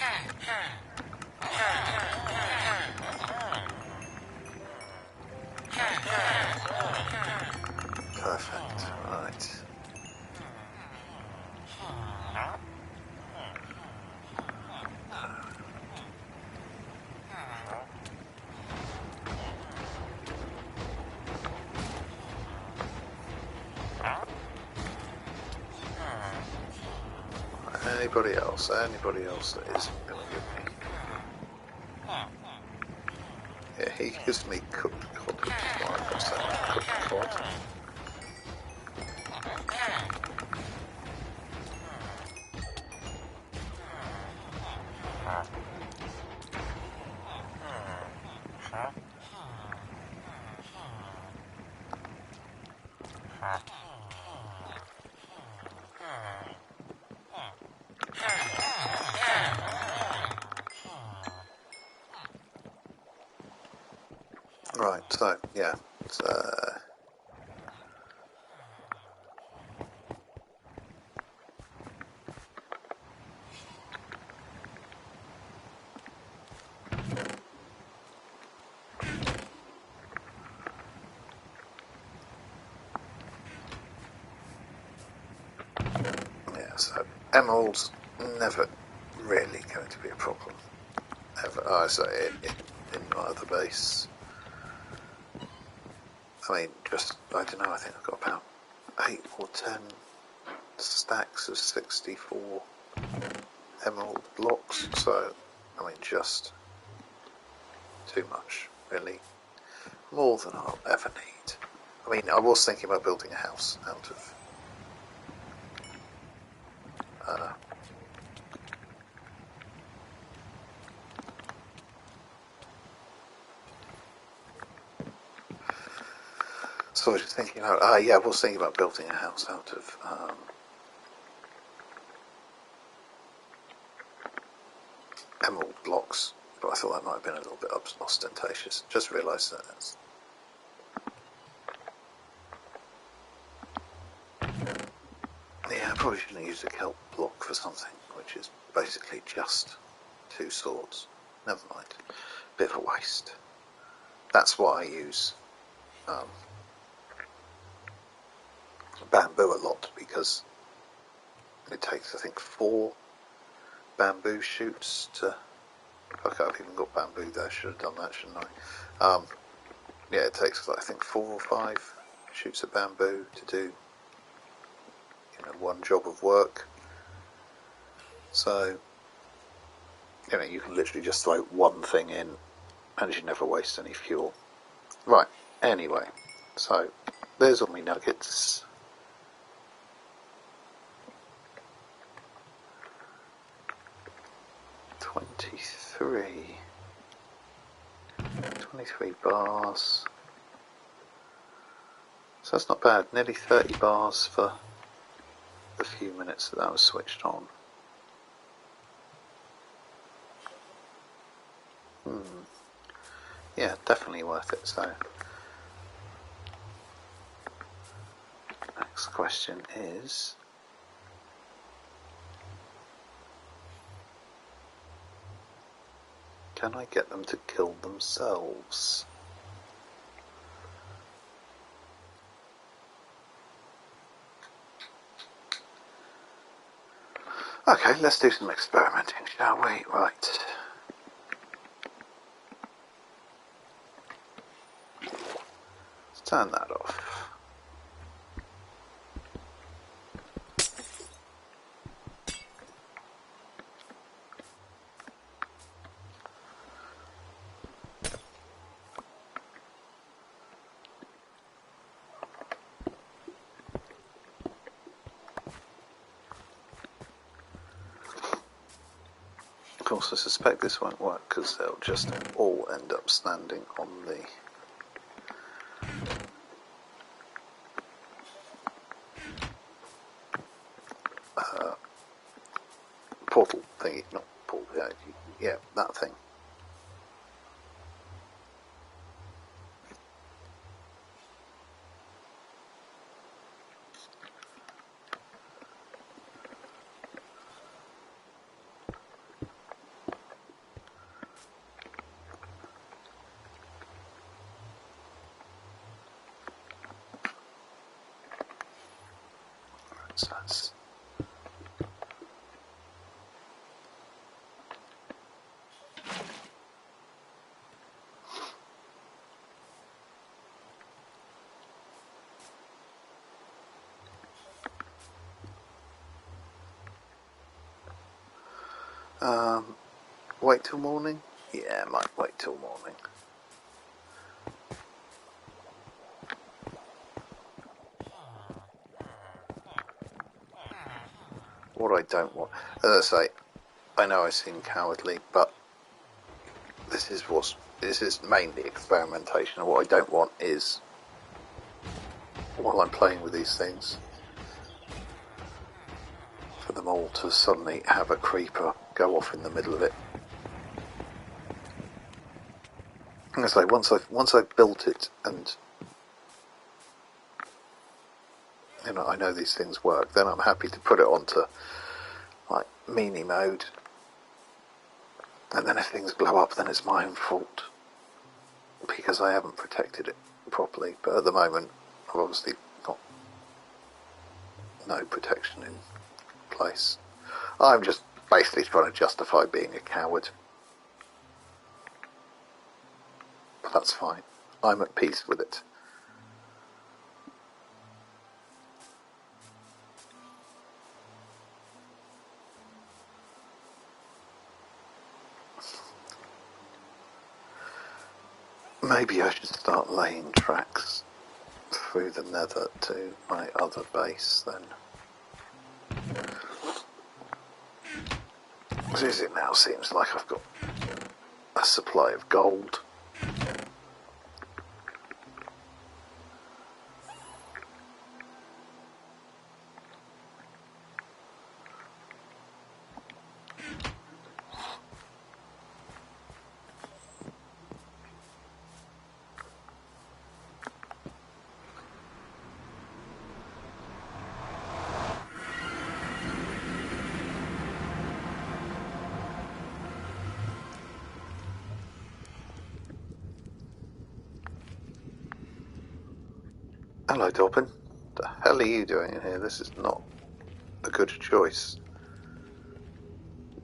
Perfect, right. Anybody else that isn't going to give me... Yeah, he gives me cooked cod, which is why I've got so much cooked cod. Right, so, yeah, it's, yeah, so emeralds never really going to be a problem. Ever. I say in my other base. I mean, just, I don't know, I think I've got about 8 or 10 stacks of 64 emerald blocks, so, I mean, just too much, really. More than I'll ever need. I mean, I was thinking about building a house out of so I was just thinking about, yeah, I was thinking about building a house out of emerald blocks, but I thought that might have been a little bit ostentatious. Just realised that that's... Yeah, I probably shouldn't use a kelp block for something, which is basically just 2 swords. Never mind. Bit of a waste. That's why I use bamboo a lot, because it takes, I think, 4 bamboo shoots to... Okay, I've even got bamboo there. Should have done that, shouldn't I? Yeah, it takes, I think, 4 or 5 shoots of bamboo to do, you know, one job of work. So, you know, you can literally just throw one thing in and you never waste any fuel. Right, anyway, so there's all my nuggets. $23 bars. So that's not bad. Nearly 30 bars for the few minutes that was switched on. Yeah, definitely worth it. So, next question is, can I get them to kill themselves? Okay, let's do some experimenting, shall we? Right. Let's turn that off. Of course, I suspect this won't work because they'll just all end up standing on the portal thingy, not portal, yeah, that thing. So that's wait till morning? Yeah, might wait till morning. What I don't want, as I say, I know I seem cowardly, but this is mainly experimentation. And what I don't want is, while I'm playing with these things, for them all to suddenly have a creeper go off in the middle of it. As I say, once I've built it and I know these things work, then I'm happy to put it onto like meanie mode, and then if things blow up, then it's my own fault because I haven't protected it properly. But at the moment, I've obviously got no protection in place. I'm just basically trying to justify being a coward, but that's fine. I'm at peace with it. Maybe I should start laying tracks through the nether to my other base then. As it now seems like I've got a supply of gold. Hello, Dobbin. The hell are you doing in here? This is not a good choice.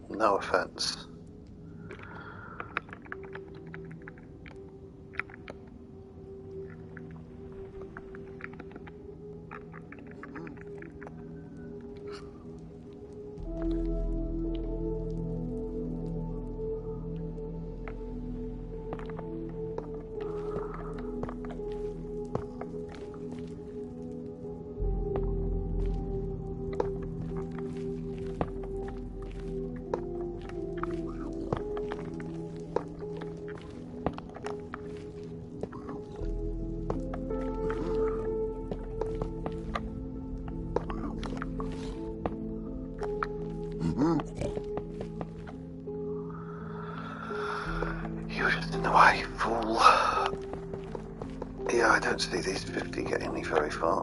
No offence. don't see these 50 getting me very far.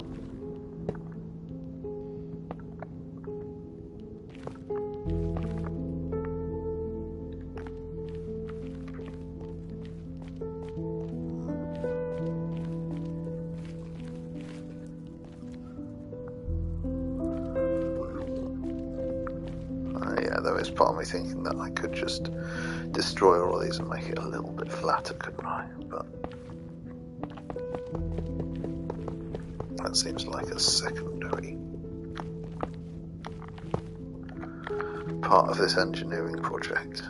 Yeah, there is part of me thinking that I could just destroy all of these and make it a little bit flatter, couldn't I? But that seems like a secondary part of this engineering project,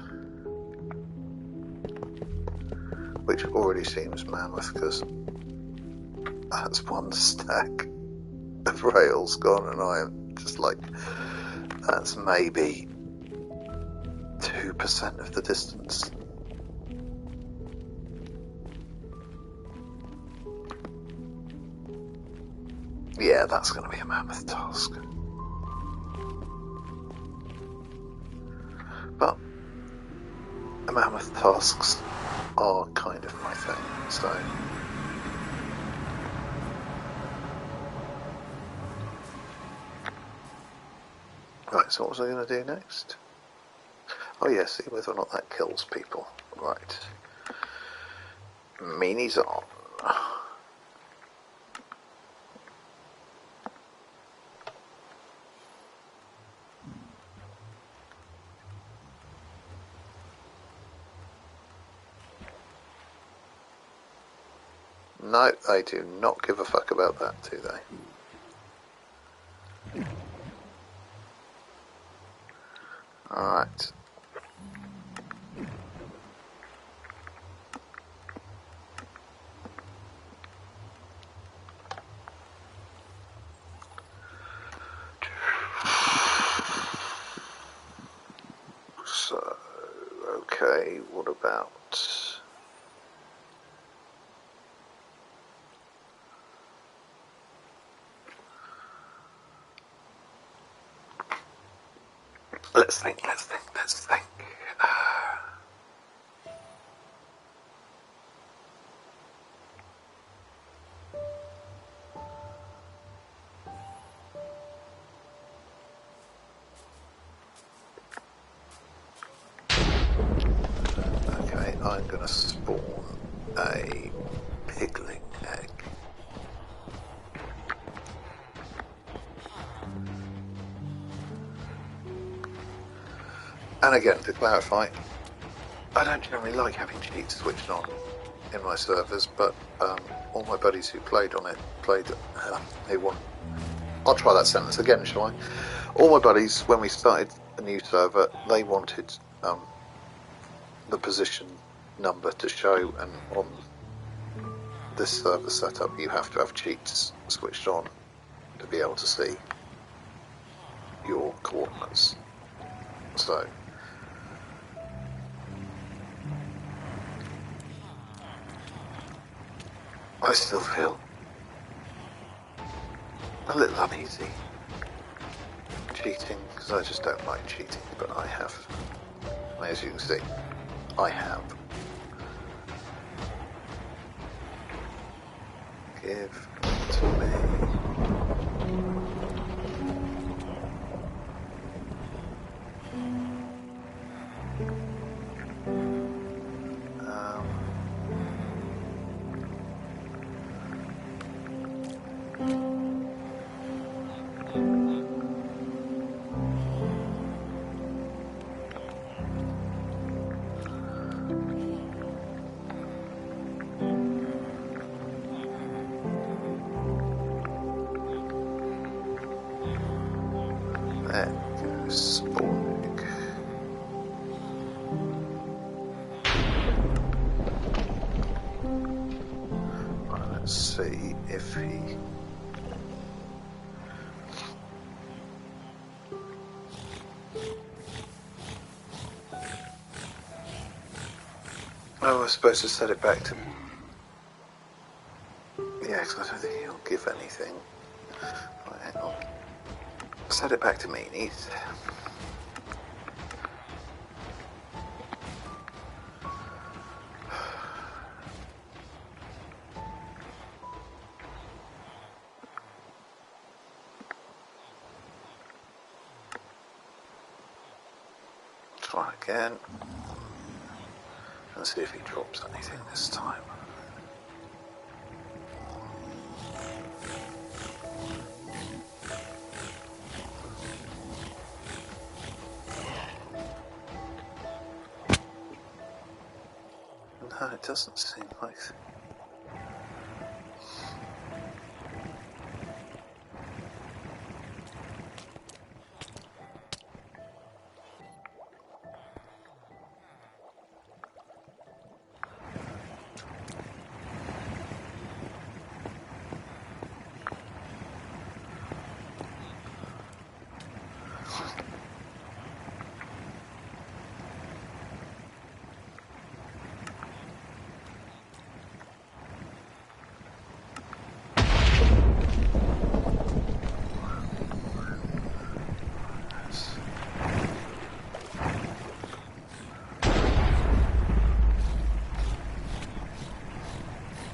which already seems mammoth because that's one stack of rails gone, and I am just like, that's maybe 2% of the distance. Yeah, that's going to be a mammoth task. But the mammoth tasks are kind of my thing, so... Right, so what was I going to do next? Oh yeah, see whether or not that kills people. Right. Meanies on. No, they do not give a fuck about that, do they? Alright. So, okay, what about... Let's think. Okay, I'm going to spawn a pigling egg. And again, to clarify, I don't generally like having cheats switched on in my servers, but all my buddies who played on it they want... I'll try that sentence again, shall I? All my buddies, when we started a new server, they wanted the position number to show, and on this server setup you have to have cheats switched on to be able to see your coordinates. So I still feel a little uneasy cheating, because I just don't like cheating, but I have, as you can see, I have. Give to me. There goes spawning. Right, let's see if he... Oh, I was supposed to set it back to... Yeah, because I don't think he'll give anything. Right, hang on. Set it back to meanies. Try again. And see if he drops anything this time. No, it doesn't seem like...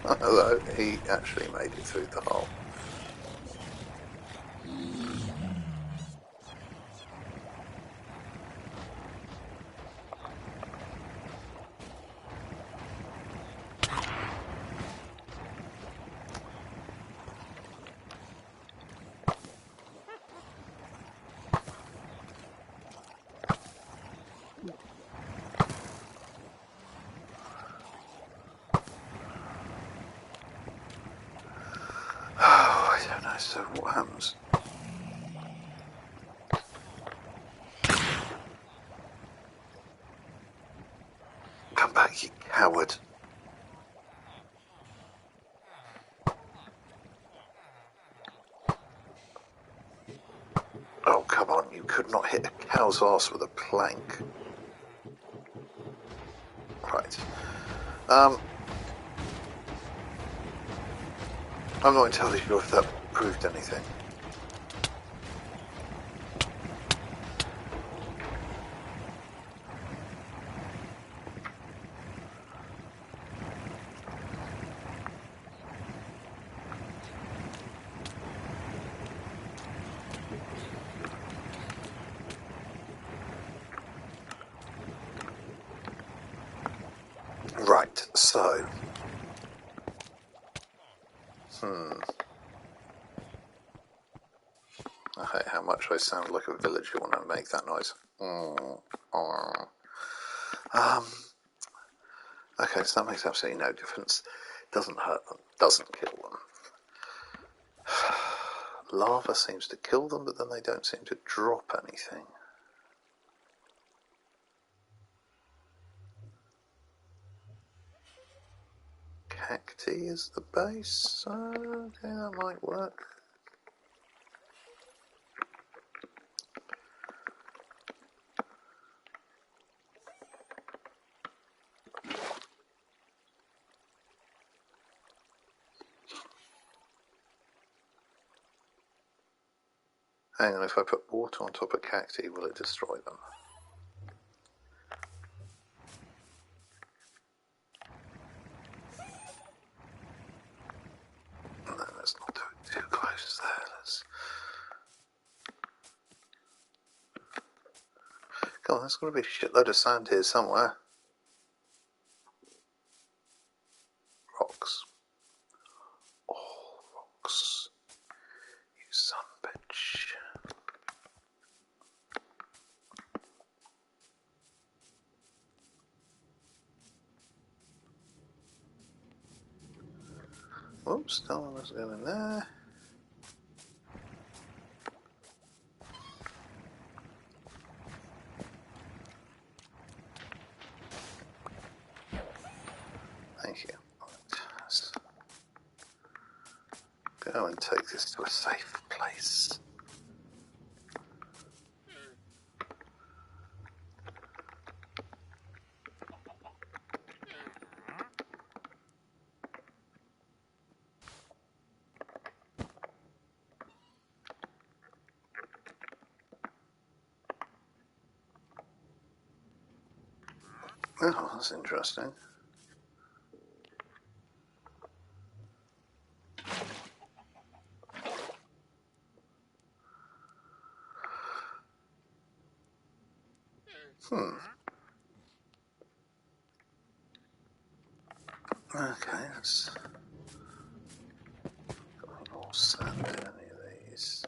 Although he actually made it through the hole. Oh, I don't know, so what happens? Come back, you coward. Oh, come on, you could not hit a cow's arse with a plank. Right. I'm not entirely sure if that proved anything. Right, so... I hate how much I sound like a villager when I make that noise. Okay, so that makes absolutely no difference. Doesn't hurt them, doesn't kill them. Lava seems to kill them, but then they don't seem to drop anything. Cacti is the base. Okay, that might work. Hang on, if I put water on top of cacti, will it destroy them? No, let's not do it too close there. God, there's got to be a shitload of sand here somewhere. Rocks. All rocks. You son of a bitch. Oops, don't want us to go in there. Thank you. Right, let's go and take this to a safe place. Oh, that's interesting. Okay, let's got any more sand in any of these.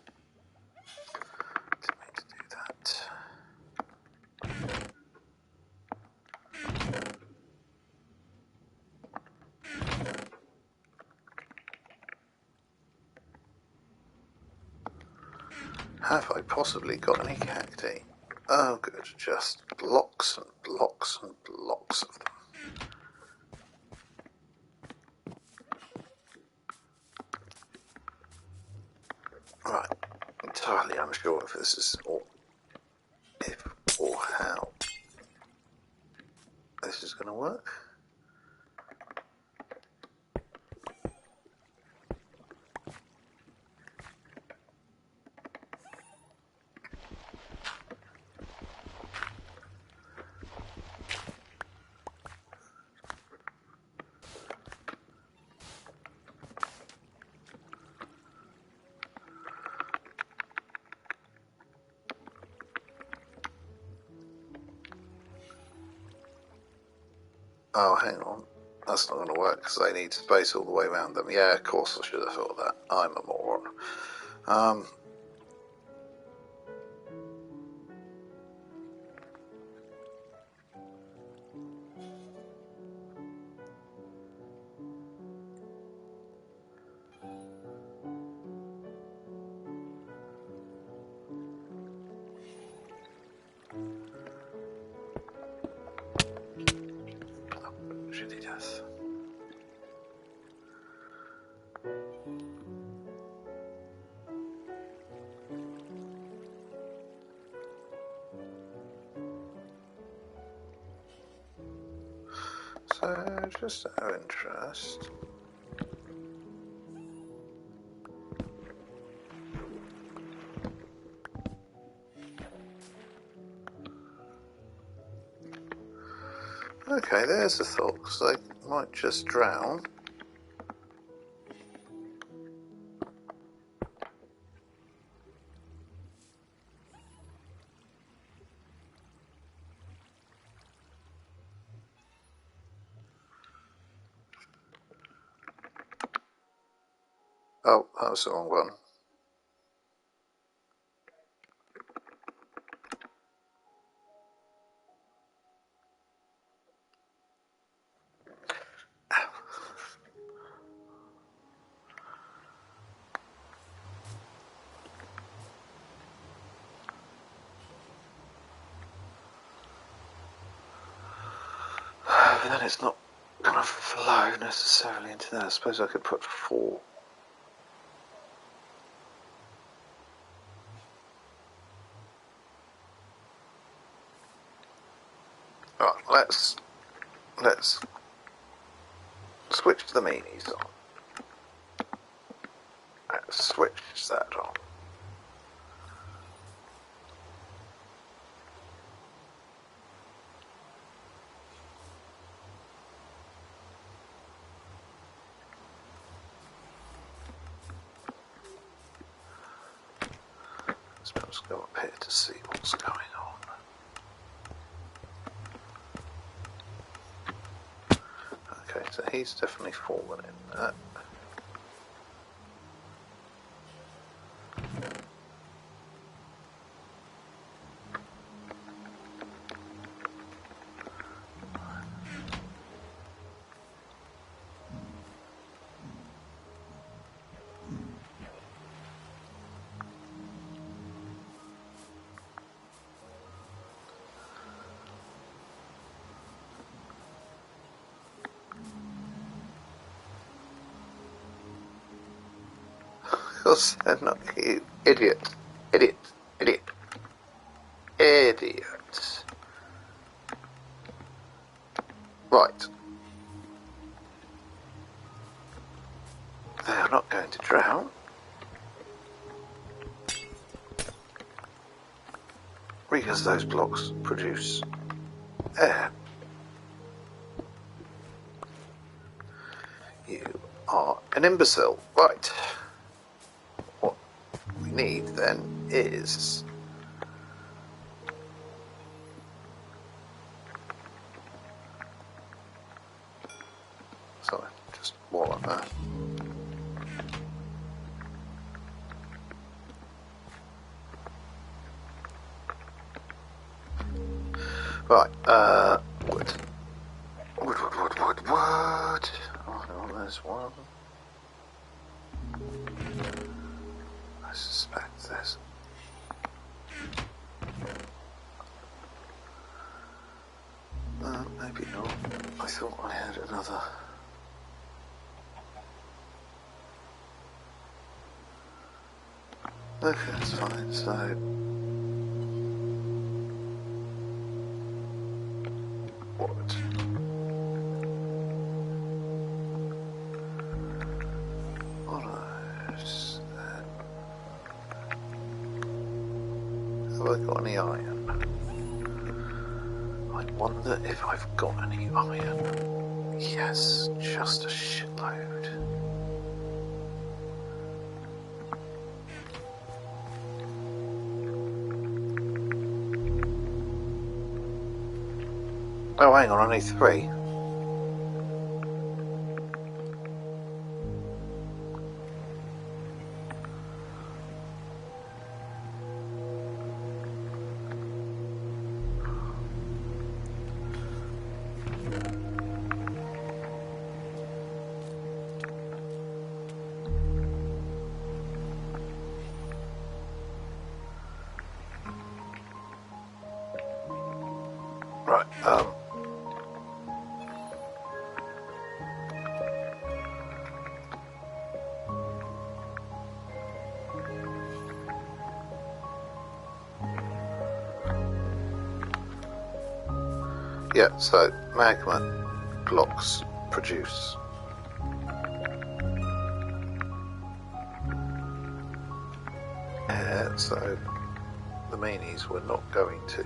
Didn't mean to do that. Have I possibly got any cacti? Oh good, just blocks and blocks and blocks of them. Right, entirely unsure if this is or if or how this is going to work. Oh, hang on. That's not going to work because they need space all the way around them. Yeah, of course I should have thought that. I'm a moron. Shitty death. So, just out of interest. Okay, there's a thought, because they might just drown. Oh, that was the wrong one. But then it's not going to flow necessarily into there. I suppose I could put 4. Right, let's switch the meanies on. Let's switch that on. Let's go up here to see what's going on. Okay, so he's definitely fallen in that. Because they're not you. Idiot. Idiot. Idiot. Idiot. Right. They are not going to drown. Because those blocks produce air. You are an imbecile. Right. What we need then is wall up there. Right, wood. Wood. Oh, there's one. I suspect there's... maybe not. I thought I had another... Okay, that's fine, so... wood. Alright, have I got any iron? I wonder if I've got any iron. Yes, just a shitload. Oh, hang on, I need 3. Right, yeah, so magma blocks produce air, so the meanies were not going to.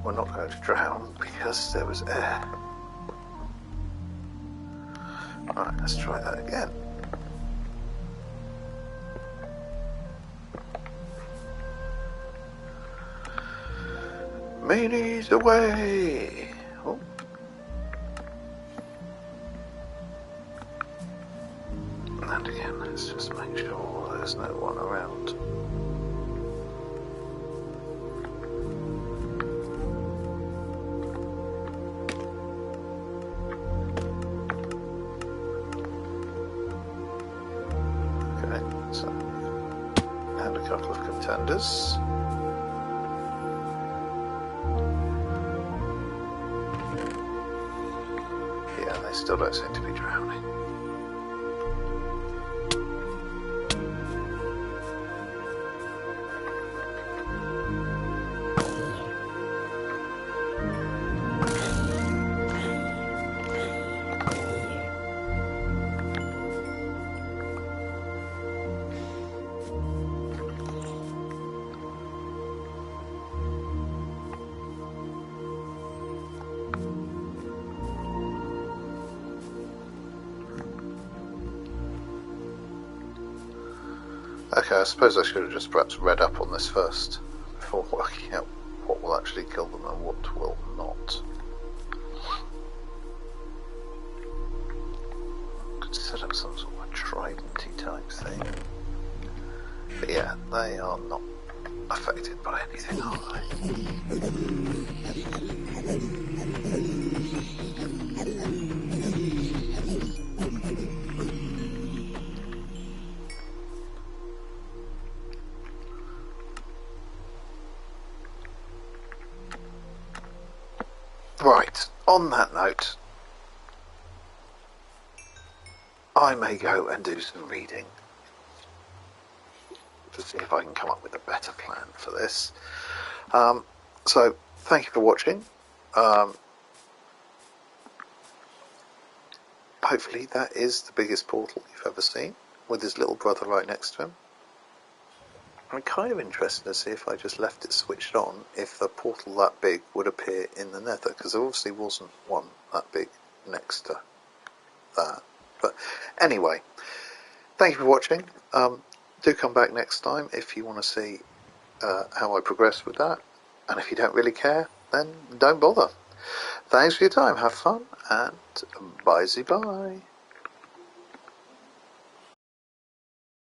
We're not going to drown because there was air. Alright, let's try that again. Meanies away! Oh. And again, let's just make sure there's no one around. And a couple of contenders. Yeah, they still don't seem to be drowning. Okay, I suppose I should have just perhaps read up on this first before working out what will actually kill them and what will not. Could set up some sort of a trident-y type thing. But yeah, they are not affected by anything, are Right, on that note, I may go and do some reading to see if I can come up with a better plan for this. So, thank you for watching. Hopefully that is the biggest portal you've ever seen, with his little brother right next to him. I'm kind of interested to see if I just left it switched on, if a portal that big would appear in the nether, because there obviously wasn't one that big next to that. But anyway, thank you for watching. do come back next time if you want to see how I progress with that. And if you don't really care, then don't bother. Thanks for your time. Have fun, and bye-bye.